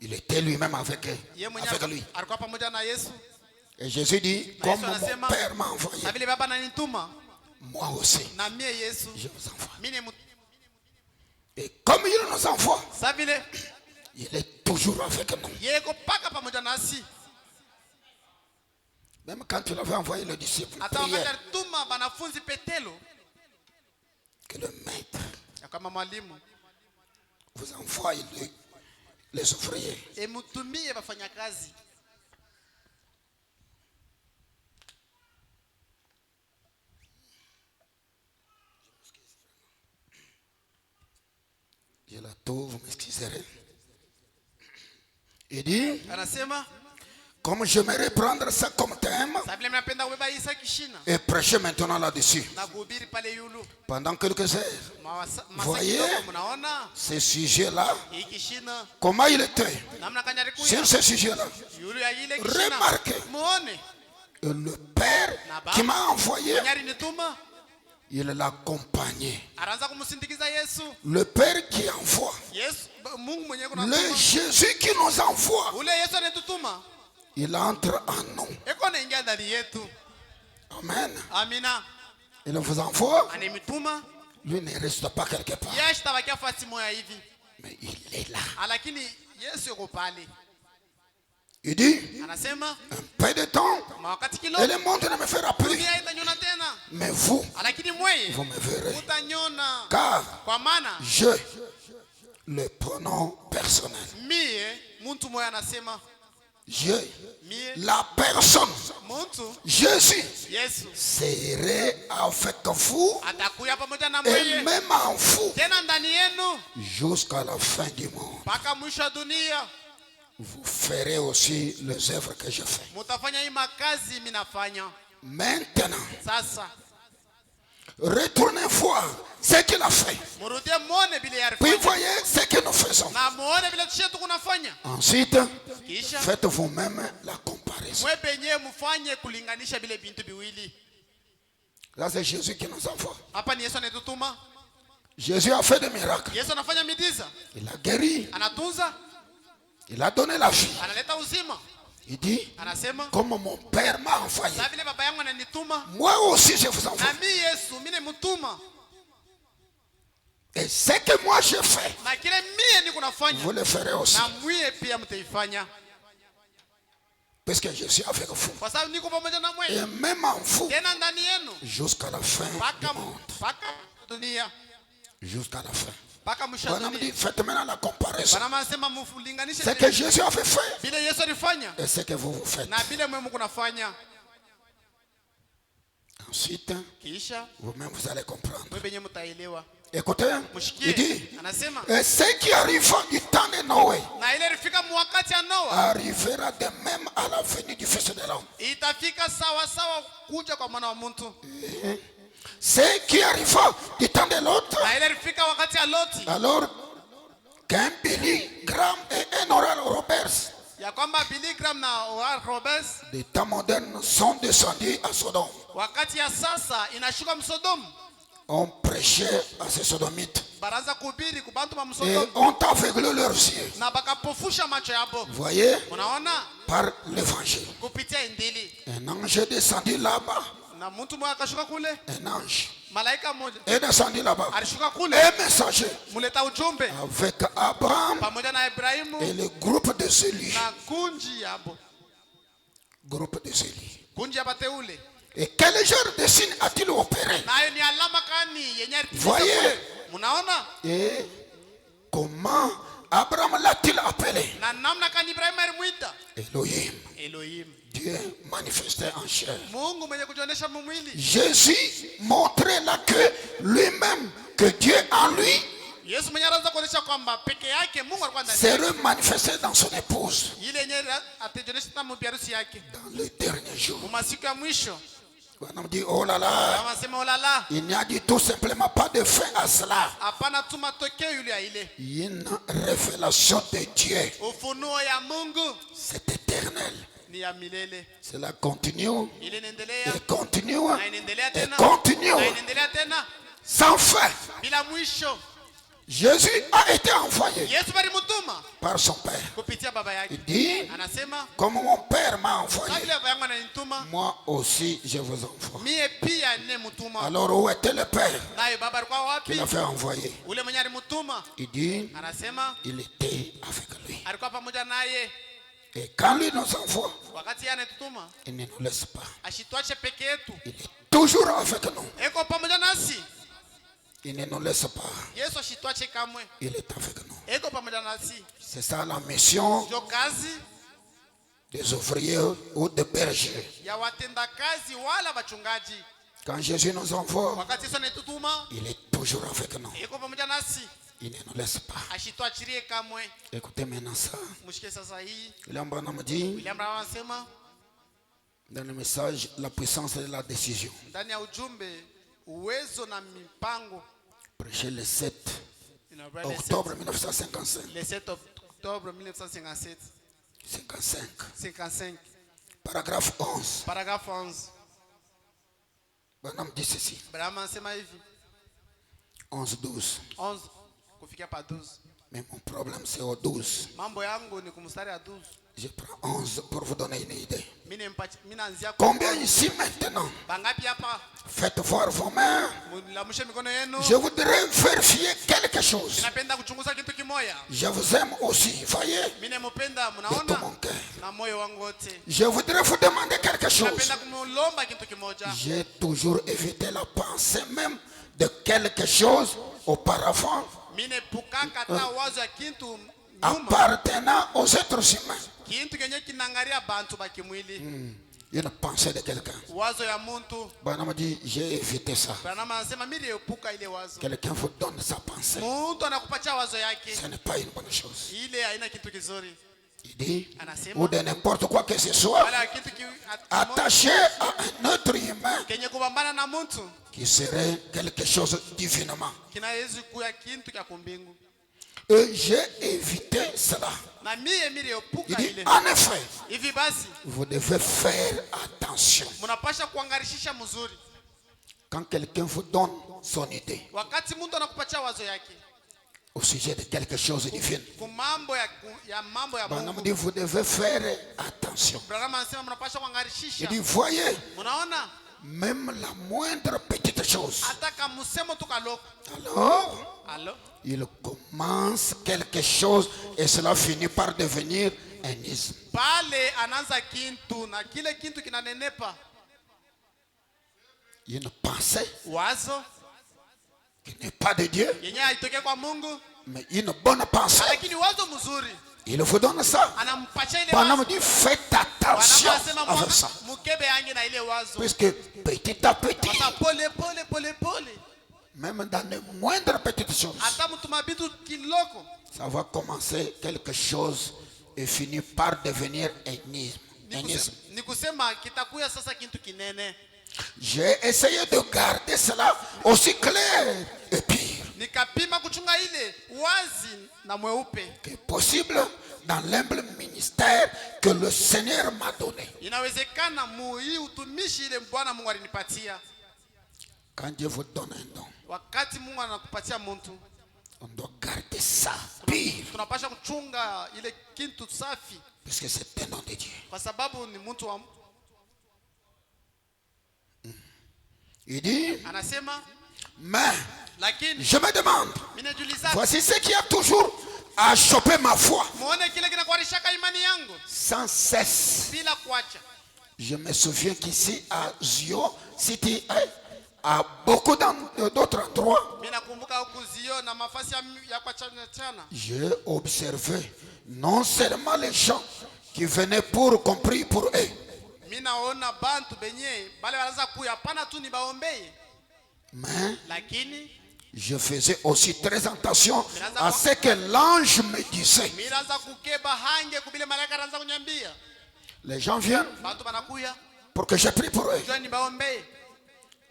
Il était lui-même avec lui. Et Jésus dit, comme mon Père m'a envoyé, moi aussi, je vous envoie. Et comme il nous envoie, il est toujours avec nous. Même quand il avait envoyé le disciple, que le maître vous envoie les ouvriers. Je la trouve, vous m'excuserez. Il dit, comme j'aimerais prendre ça comme thème et prêcher maintenant là-dessus pendant quelques heures. Voyez ce sujet-là, comment il était sur ce sujet-là. Remarquez, le Père qui m'a envoyé, il l'a accompagné. Le Père qui envoie, le Jésus qui nous envoie, il entre en nous. Amen. Il vous envoie. Lui ne reste pas quelque part. Mais il est là. Il dit, un peu de temps et le monde ne me fera plus. Mais vous me verrez. Car je, le pronom personnel, je, la personne, Jésus, serait avec vous et même en vous jusqu'à la fin du monde. Vous ferez aussi les œuvres que je fais. Maintenant, retournez voir ce qu'il a fait. Puis voyez ce que nous faisons. Ensuite, faites vous-même la comparaison. Là, c'est Jésus qui nous envoie. Jésus a fait des miracles. Il a guéri. Il a donné la vie. Il dit, comme mon Père m'a envoyé, moi aussi je vous envoie. Et ce que moi je fais, vous le ferez aussi. Parce que je suis avec vous. Et même en vous, jusqu'à la fin du monde. Jusqu'à la fin. Faites maintenant la comparaison. Ce que Jésus avait fait et ce que vous faites. Ensuite, vous-même vous allez comprendre. Écoutez, il dit, et ce qui arriva du temps de Noé arrivera de même à la venue du Fils de l'homme. Ce qui arriva du temps de l'autre, alors qu'un Billy Graham et un Oral Roberts des temps modernes sont descendus à Sodome. On prêchait à ces sodomites et ont aveuglé leurs yeux. Vous voyez, par l'évangile. Un ange est descendu là-bas. Un ange est descendu là-bas. Un messager avec Abraham et le groupe de Zélie. Groupe de Zélie. Et quel genre de signe a-t-il opéré? Voyez. Et comment Abraham l'a-t-il appelé? Elohim. Dieu manifesté en chair. Jésus montrait là que lui-même, que Dieu en lui serait manifesté dans son épouse dans les derniers jours. On dit, oh là là, il n'y a du tout simplement pas de fin à cela. Une révélation de Dieu. C'est éternel. Cela continue et continue et continue sans fin. Jésus a été envoyé par son Père. Il dit, comme mon Père m'a envoyé, moi aussi je vous envoie. Alors où était le Père qui l'a fait envoyer? Il dit, il était avec lui. Et quand lui nous envoie, il ne nous laisse pas. Il est toujours avec nous. Il ne nous laisse pas. Il est avec nous. C'est ça la mission des ouvriers ou des bergers. Quand Jésus nous envoie, il est toujours avec nous. Il ne nous laisse pas. Écoutez maintenant ça. William Branham dit dans le message, la puissance de la décision. Prêché le 7 octobre 1955. Le 7 octobre 1957. 55. Paragraphe 11. Paragraphe 11. Branham dit ceci. 11, 12. 11. Kufikia pa 12. Mais mon problème c'est au 12. Mambo yangu ni kumstari ya 12. Je prends 11 pour vous donner une idée. Combien ici maintenant? Faites voir vos mains. Je voudrais vérifier quelque chose. Je vous aime aussi, voyez, de tout mon cœur. Je voudrais vous demander quelque chose. J'ai toujours évité la pensée même de quelque chose auparavant appartenant aux êtres humains. Une pensée de quelqu'un. Branham dit, j'ai évité ça. Quelqu'un vous donne sa pensée. Ce n'est pas une bonne chose. Il dit, ou de n'importe quoi que ce soit, attaché à un autre humain qui serait quelque chose divinement. Et j'ai évité cela. Il dit, en effet, vous devez faire attention. Quand quelqu'un vous donne son idée au sujet de quelque chose de divin, Branham dit, vous devez faire attention. Il dit, voyez, même la moindre petite chose, alors il commence quelque chose et cela finit par devenir un isme. Une pensée qui n'est pas de Dieu, yenye haitokee kwa Mungu, mais une bonne pensée, lakini wazo mzuri il vous donne ça. anampatia ile Pendant wazo. me dit faites attention Wanasema avec ça. mkebe yange na ile wazo. Puisque petit à petit, Sasa pole pole pole pole. même dans les moindres petites choses, Hata mtu mabitu kiloko. ça va commencer quelque chose et finir par devenir énisme. Ni kusema kitakuya sasa kintu kinene. J'ai essayé de garder cela aussi clair et pur Nikapima kuchunga ile wazi na mweupe que possible dans l'humble ministère que le Seigneur m'a donné. inawezekana hii utumishi ile Bwana Mungu alinipatia. Quand Dieu vous donne un don, Wakati Mungu anakupatia mtu, on doit garder ça pur, tunapasha kuchunga ile kintu safi parce que c'est un don de Dieu. kwa sababu ni mtu wa Il dit, anasema, mais lakini je me demande, mimi najiuliza, voici ce qui a toujours à choper ma foi muone kile kinakuarishaka imani yangu sans cesse. bila kuacha. Je me souviens qu'ici à Zio City, à beaucoup d'autres endroits, Mimi nakumbuka huku Zio na mafasi ya kwa chana. j'ai observé non seulement les gens qui venaient pour compris pour eux, Mimi naona bantu benye bale wanaanza kuya pana tu ni baombee, mais lakini je faisais aussi très attention à ce que l'ange me disait. mimi naanza kukeba hange kubile malaika anaanza kunyambia. Les gens viennent Bantu banakuya pour que je prie pour eux. jua ni baombee.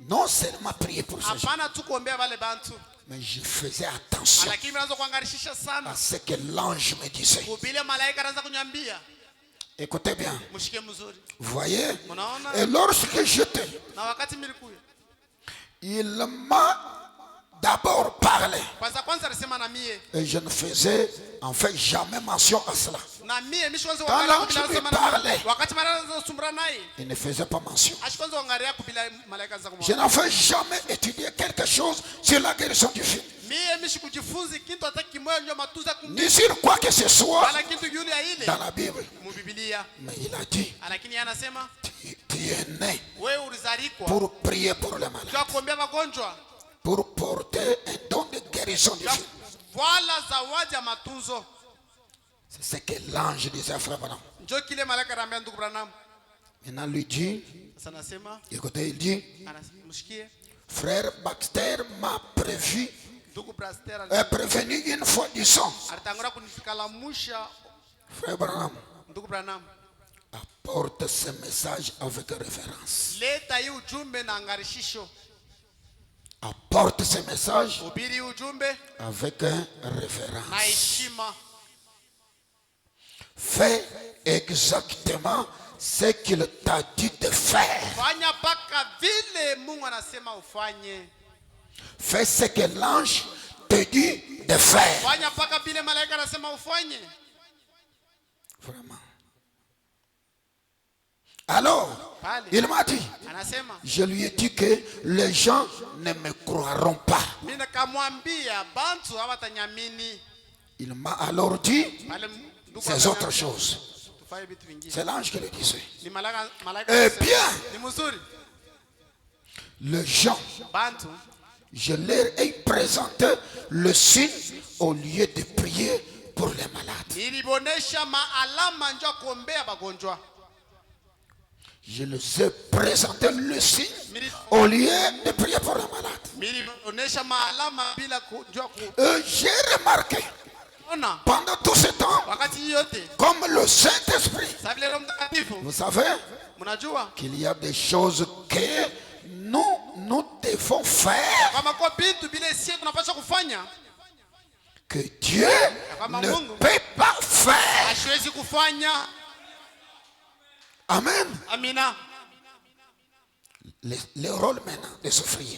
Non seulement prier pour ces gens, Hapana tu kuombea wale bantu, mais je faisais attention lakini mnaanza kuangarishisha sana à ce que l'ange me disait. kubile malaika anaanza kunyambia. Écoutez bien, Mshike mzuri. vous voyez, Unaona? et lorsque j'étais, Na wakati milikuya, il m'a d'abord parlé. kwanza alisema na mie. Et je ne faisais en fait jamais mention à cela. Na mie mishikwanza Quand l'ange lui parlait, wakati malaika anaanza kusumbura naye, il ne faisait pas mention. ashikwanza kuangalia kubila malaika anaanza Je kumwambia. n'avais jamais étudié quelque chose sur la guérison du film, Mie mishikujifunzi kintu hata kimoja ndio matuza ni sur quoi que ce soit wala kintu yule ya ile dans la Bible. mu Biblia. Mais il a dit, Lakini anasema tu es né wewe ulizalikwa pour prier pour les malades, kwa kuombea wagonjwa, pour porter un don de guérison du film. wala zawadi ya matunzo. C'est ce que l'ange disait à Frère Branham. Njoo kile malaika anambia ndugu Branham. Maintenant, lui dit, Sasa nasema, écoutez, il dit, mshikie Frère Baxter m'a prévu, ndugu Braster prévenu une fois du sang. alitangulia kunifikalamusha. Frère Branham Ndugu Branham, apporte ce message avec référence. leta hii ujumbe na angarishisho. Apporte ce message Hubiri ujumbe avec référence. na heshima. Fais exactement ce qu'il t'a dit de faire. Fanya paka vile Mungu anasema ufanye. Fais ce que l'ange te dit de faire. Fanya paka vile malaika anasema ufanye. Vraiment. Alors, il m'a dit, Anasema, je lui ai dit que les gens ne me croiront pas. mimi nikamwambia bantu hawatanyamini. Il m'a alors dit Pale ndugu ces autres choses. tufanye vitu vingine. C'est l'ange qui le disait. Ni malaika Eh anasema, bien, ni mzuri. les gens, Bantu je leur ai présenté le signe au lieu de prier pour les malades. nilibonesha maalama njoo kuombea wagonjwa. Je les ai présenté le signe au lieu de prier pour les malades. Nilibonesha maalama bila kujua Et j'ai remarqué kuona pendant tout ce temps, wakati yote. comme le Saint-Esprit, Sababu Roho Mtakatifu, vous savez mnajua qu'il y a des choses que nous devons faire kama kwa bintu bila sisi tunapaswa kufanya que Dieu ne peut pas faire. hasiwezi kufanya. Amen. Amina. Le rôle maintenant de souffrir.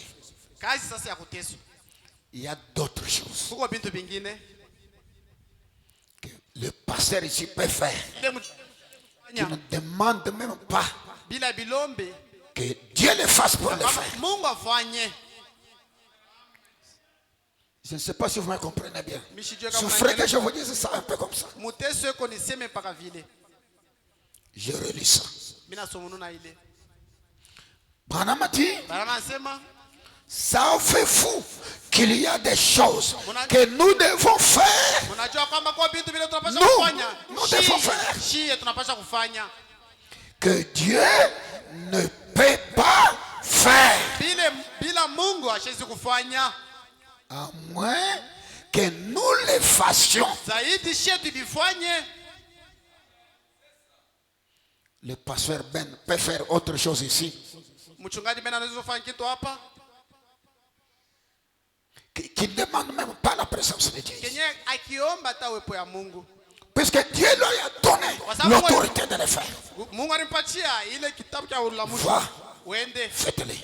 Kazi sasa ya kuteswa. Il y a d'autres choses Kuko bintu vingine que le pasteur ici peut faire. ile Qui ne demande même pas bila bilombe que Dieu le fasse pour le kama faire. Mungu afanye. Je ne sais pas si vous me comprenez bien. Mishijue kama Souffrez que je vous dise ça un peu comme ça. muteso yako niseme paka vile. Je relis ça. Mimi nasomununa ile. Branham a dit, Barama anasema Savez-vous qu'il y a des choses que nous devons faire? Nous devons faire que Dieu ne peut pas faire, à moins que nous les fassions. Le pasteur Ben peut faire autre chose ici. Qui ne demande même pas la présence de Dieu. Puisque Dieu lui a donné l'autorité de le faire. Va, faites-le.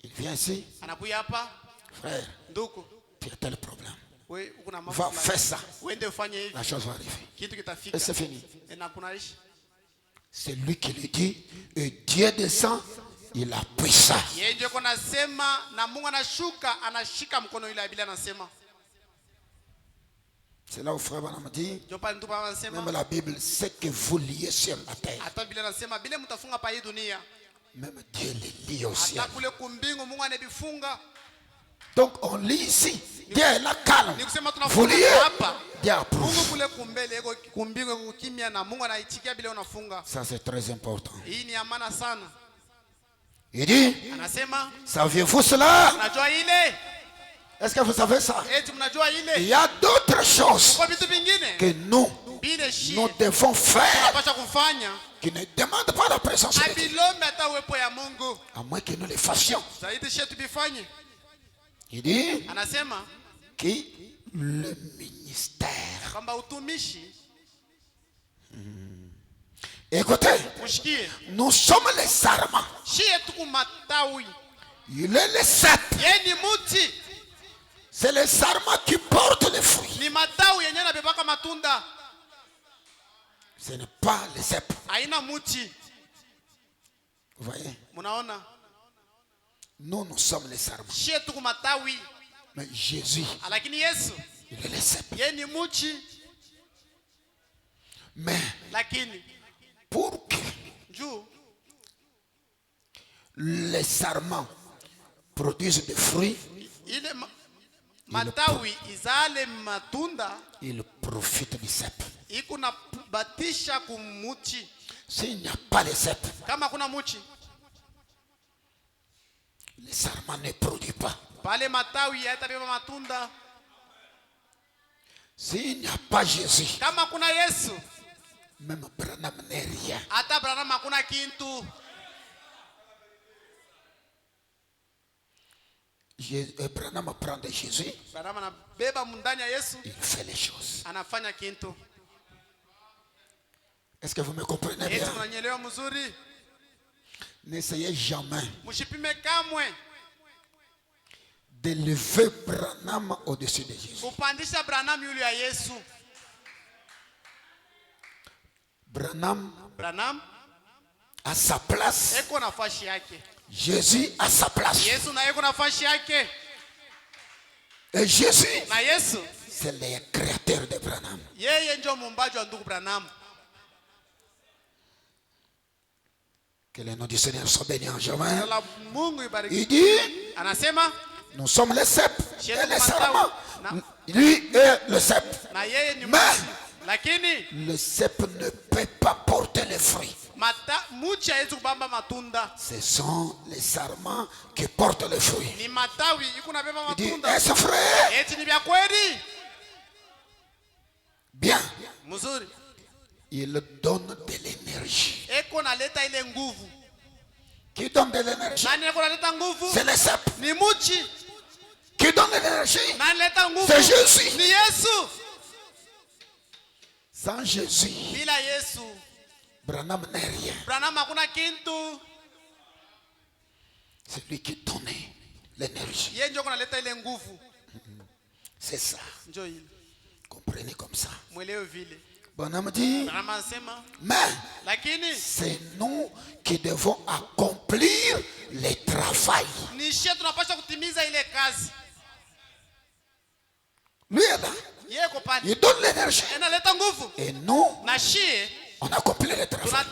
Il vient ici. Frère, tu as tel problème. Va, fais ça. La chose va arriver. Et c'est fini. C'est lui qui le dit. Et Dieu descend. Il a pris ça. C'est là où frère Branham dit, même la Bible sait que vous liez sur la terre. Même Dieu les lie au ciel. Donc on lit ici. Dieu est là calme. Vous liez. Dieu approuve. Ça c'est très important. Il dit, saviez-vous cela? Est-ce que vous savez ça? Il y a d'autres choses que nous devons faire qui ne demandent pas la présence de Dieu, à moins que nous les fassions. Il dit que le ministère. Écoutez, nous sommes les sarments. Il est le cep. C'est les sarments qui portent les fruits. Ce n'est pas les cep. Vous voyez? Nous sommes les sarments. Mais Jésus, il est le cep. Mais pour que les sarments produisent des fruits, il profite du cep. S'il n'y a pas de cep, les sarments ne produisent pas. S'il n'y a pas Jésus, même Branham n'est rien. Branham prend de Jésus. Il fait les choses. Est-ce que vous me comprenez bien? N'essayez jamais d'élever Branham au-dessus de Jésus. Branham à sa place. Jésus à sa place. Et Jésus, c'est le créateur de Branham. Que le nom du Seigneur soit béni en jamais. Il dit, nous sommes les cep et les sarments. Lui est le cep. Mais le cep ne peut pas porter les fruits. Ce sont les sarments qui portent les fruits. Il dit, est-ce frère? Bien. Il donne de l'énergie. Qui donne de l'énergie? C'est le cep. Qui donne de l'énergie? C'est Jésus. Sans Jésus, Branham n'est rien. C'est lui qui donne l'énergie. C'est ça. Comprenez comme ça. Branham dit, mais c'est nous qui devons accomplir le travail. Lui est là. Il donne l'énergie. Et nous, on accomplit le travail.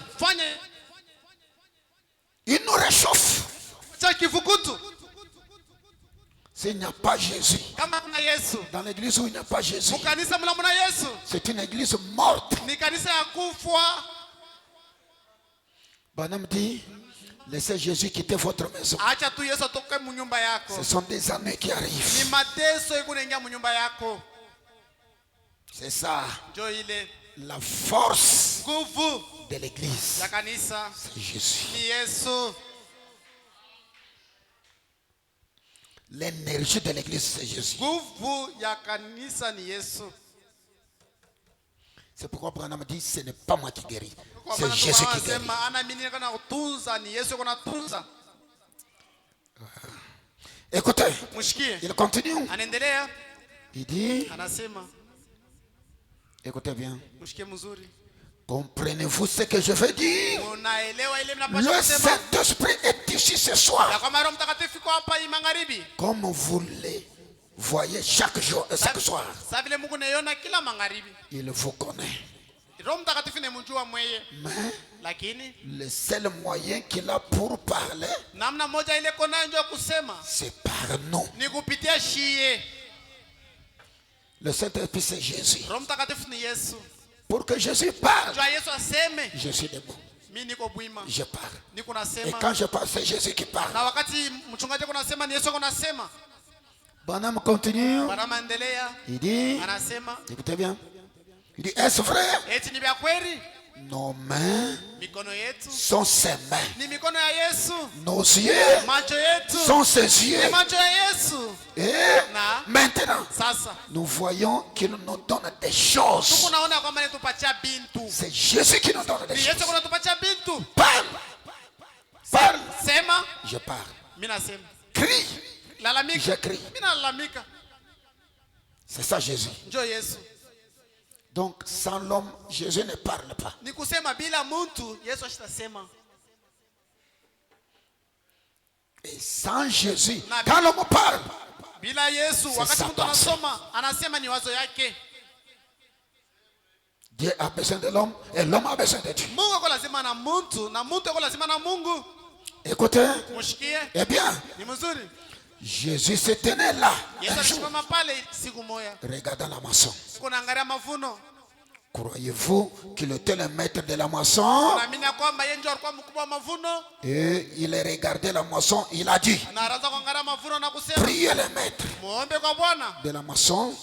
Il nous réchauffe. S'il n'y a pas Jésus, dans l'église où il n'y a pas Jésus, c'est une église morte. Branham dit, laissez Jésus quitter votre maison. Ce sont des années qui arrivent. C'est ça. La force de l'église, c'est Jésus. L'énergie de l'église, c'est Jésus. C'est pourquoi Branham dit, ce n'est pas moi qui guéris, c'est Jésus qui guérit. Écoutez, il continue. Il dit, écoutez bien, comprenez-vous ce que je veux dire? Le Saint-Esprit est ici ce soir. Comme vous le voyez chaque jour et chaque soir. Il vous connaît. Mais le seul moyen qu'il a pour parler, c'est par nous. Le Saint-Esprit, c'est Jésus. Pour que Jésus parle, je suis debout. Je parle. Et quand je parle, c'est Jésus qui parle. Branham continue. Il dit, écoutez bien. Il dit, est-ce vrai? Nos mains sont ses mains. Nos yeux sont ses yeux. Et maintenant, nous voyons qu'il nous donne des choses. C'est Jésus qui nous donne des choses. Parle. Parle. Je parle. Crie. Je crie. C'est ça Jésus. Donc sans l'homme, Jésus ne parle pas. Et sans Jésus, quand l'homme parle, c'est sa pensée. Dieu a besoin de l'homme et l'homme a besoin de Dieu. Écoutez, eh bien, Jésus se tenait là un jour, regardant la moisson. Croyez-vous qu'il était le maître de la moisson? Et il a regardé la moisson, il a dit, priez le maître de la moisson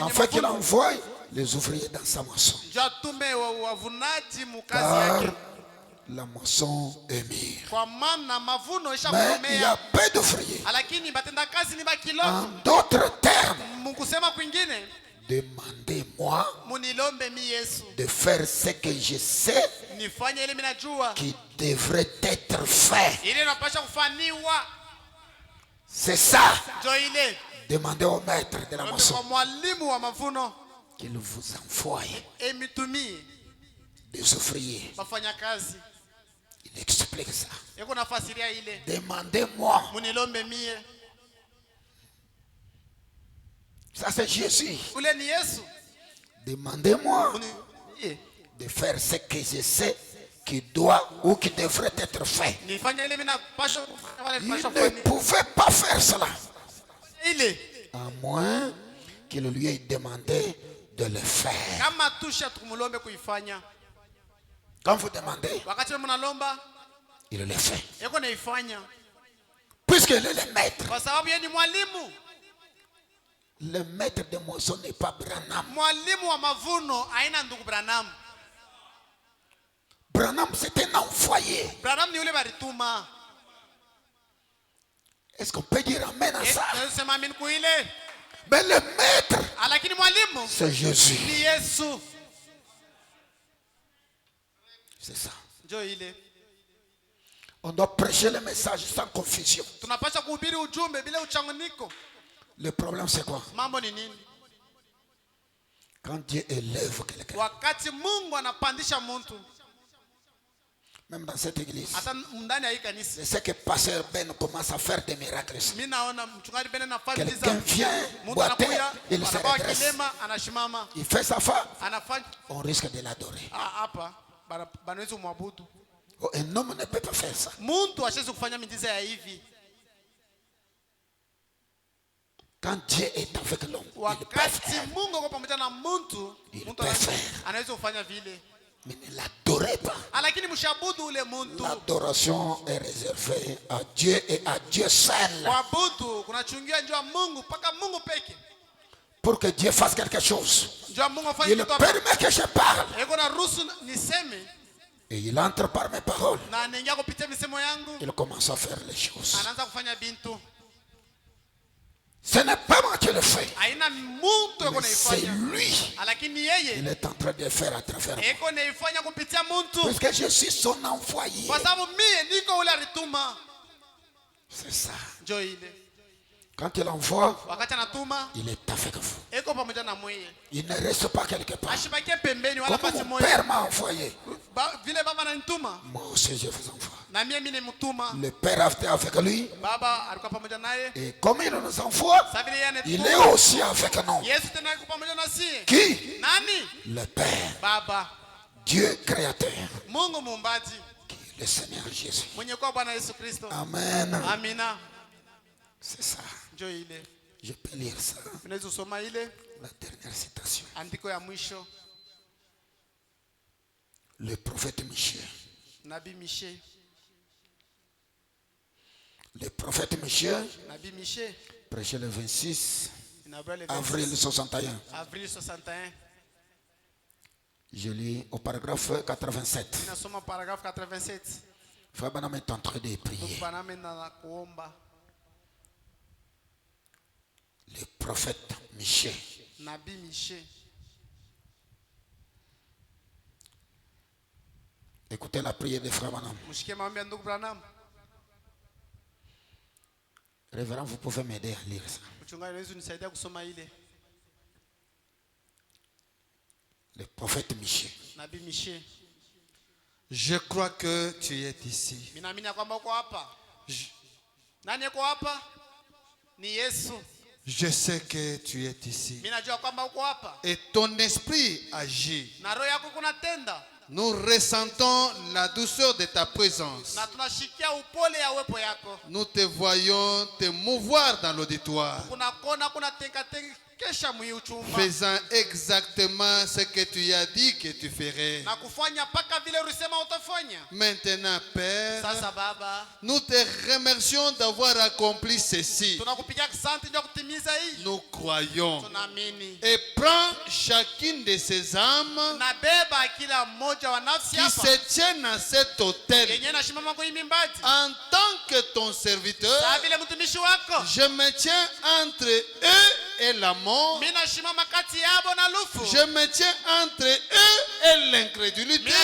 afin qu'il envoie les ouvriers dans sa moisson. Car la moisson est mûre. Mais il y a peu d'ouvriers. En d'autres termes, demandez-moi de faire ce que je sais qui devrait être fait. C'est ça. Demandez au maître de la moisson qu'il vous envoie des ouvriers. Il explique ça. Demandez-moi. Ça c'est Jésus. Demandez-moi de faire ce que je sais qui doit ou qui devrait être fait. Il ne pouvait pas faire cela. À moins qu'il lui ait demandé de le faire. Quand vous demandez, il le fait. Puisqu'il est le maître. Le maître de moisson n'est pas Branham. Branham c'est un envoyé. Est-ce qu'on peut dire amen à ça? Mais le maître, c'est Jésus. C'est ça. On doit prêcher le message sans confusion. Le problème c'est quoi? Quand Dieu élève quelqu'un, même dans cette église, c'est ce que Pasteur Ben commence à faire des miracles. Quelqu'un vient boiter, il se redresse, il fait sa foi, on risque de l'adorer. Oh, un homme ne peut pas faire ça. Muntu hawezi kufanya miujiza ya hivi. Quand Dieu est avec l'homme, wakati Mungu yuko pamoja na mtu, mtu anaweza kufanya vile. Mais ne l'adorez pas. Lakini mshabudu ule mtu. L'adoration est réservée à Dieu et à Dieu seul. Kuabudu kunachungiwa njoo Mungu mpaka Mungu peke. Pour que Dieu fasse quelque chose, il permet que je parle. Et il entre par mes paroles. Il commence à faire les choses. Ce n'est pas moi qui le fais. C'est lui. Il est en train de faire à travers moi. Parce que je suis son envoyé. C'est ça. Quand il envoie, il est avec vous. Il ne reste pas quelque part. Comme mon père m'a envoyé, moi aussi je vous envoie. Le père était avec lui. Et comme il nous envoie, il est aussi avec nous. Qui? Le Père. Dieu créateur. Qui est le Seigneur Jésus. Amen. Amina. C'est ça. Je peux lire ça. La dernière citation. Le prophète Michée. Le prophète Michée prêchait le 26 avril 61. Je lis au paragraphe 87. Frère Branham est en train de prier. Le prophète Michée. Écoutez la prière de Frère Branham. Révérend, vous pouvez m'aider à lire ça. Le prophète Michée. Je crois que tu es ici. Je sais que tu es ici. Et ton esprit agit. Nous ressentons la douceur de ta présence. Nous te voyons te mouvoir dans l'auditoire, faisant exactement ce que tu as dit que tu ferais. Maintenant, Père, nous te remercions d'avoir accompli ceci. Nous croyons. Et prends chacune de ces âmes qui se tiennent à cet autel. En tant que ton serviteur, je me tiens entre eux et la mort. Je me tiens entre eux et l'incrédulité. Et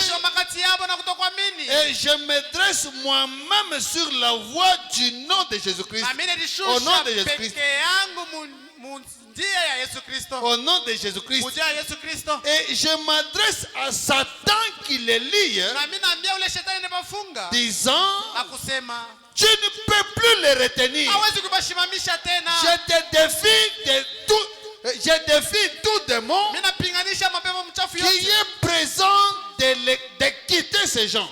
je me dresse moi-même sur la voie du nom de Jésus-Christ. Au nom de Jésus-Christ. Au nom de Jésus-Christ. Et je m'adresse à Satan qui les lie, disant: tu ne peux plus les retenir. Je te défie de tout. Je défie tout démon qui est présent de quitter ces gens.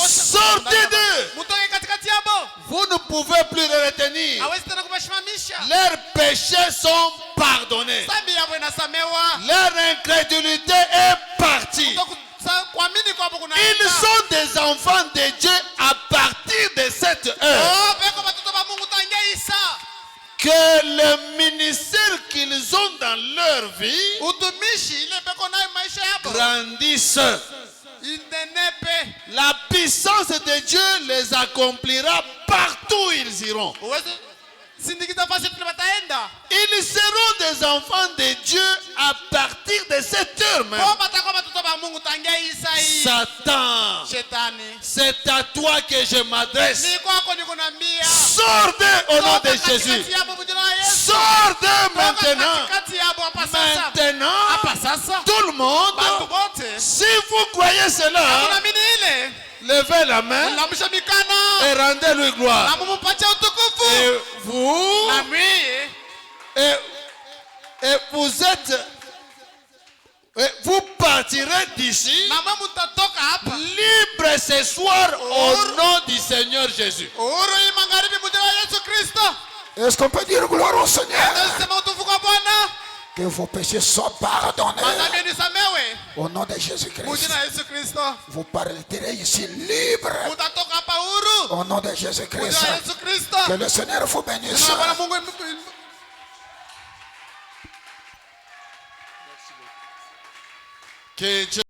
Sortez d'eux. Vous ne pouvez plus les retenir. Leurs péchés sont pardonnés. Leur incrédulité est partie. Ils sont des enfants de Dieu à partir de cette heure. Que le ministère qu'ils ont dans leur vie grandisse. La puissance de Dieu les accomplira partout où ils iront. Ils seront des enfants de Dieu à partir de cette heure même. Satan, c'est à toi que je m'adresse. Sors d'eux au nom de Jésus. Sors d'eux maintenant. Maintenant, tout le monde, si vous croyez cela, levez la main et rendez-lui gloire. Et vous, et vous êtes Vous partirez d'ici libre ce soir au nom du Seigneur Jésus. Est-ce qu'on peut dire gloire au Seigneur? Que vos péchés soient pardonnés au nom de Jésus-Christ. Vous partirez ici libre au nom de Jésus-Christ. Que le Seigneur vous bénisse. Que Dieu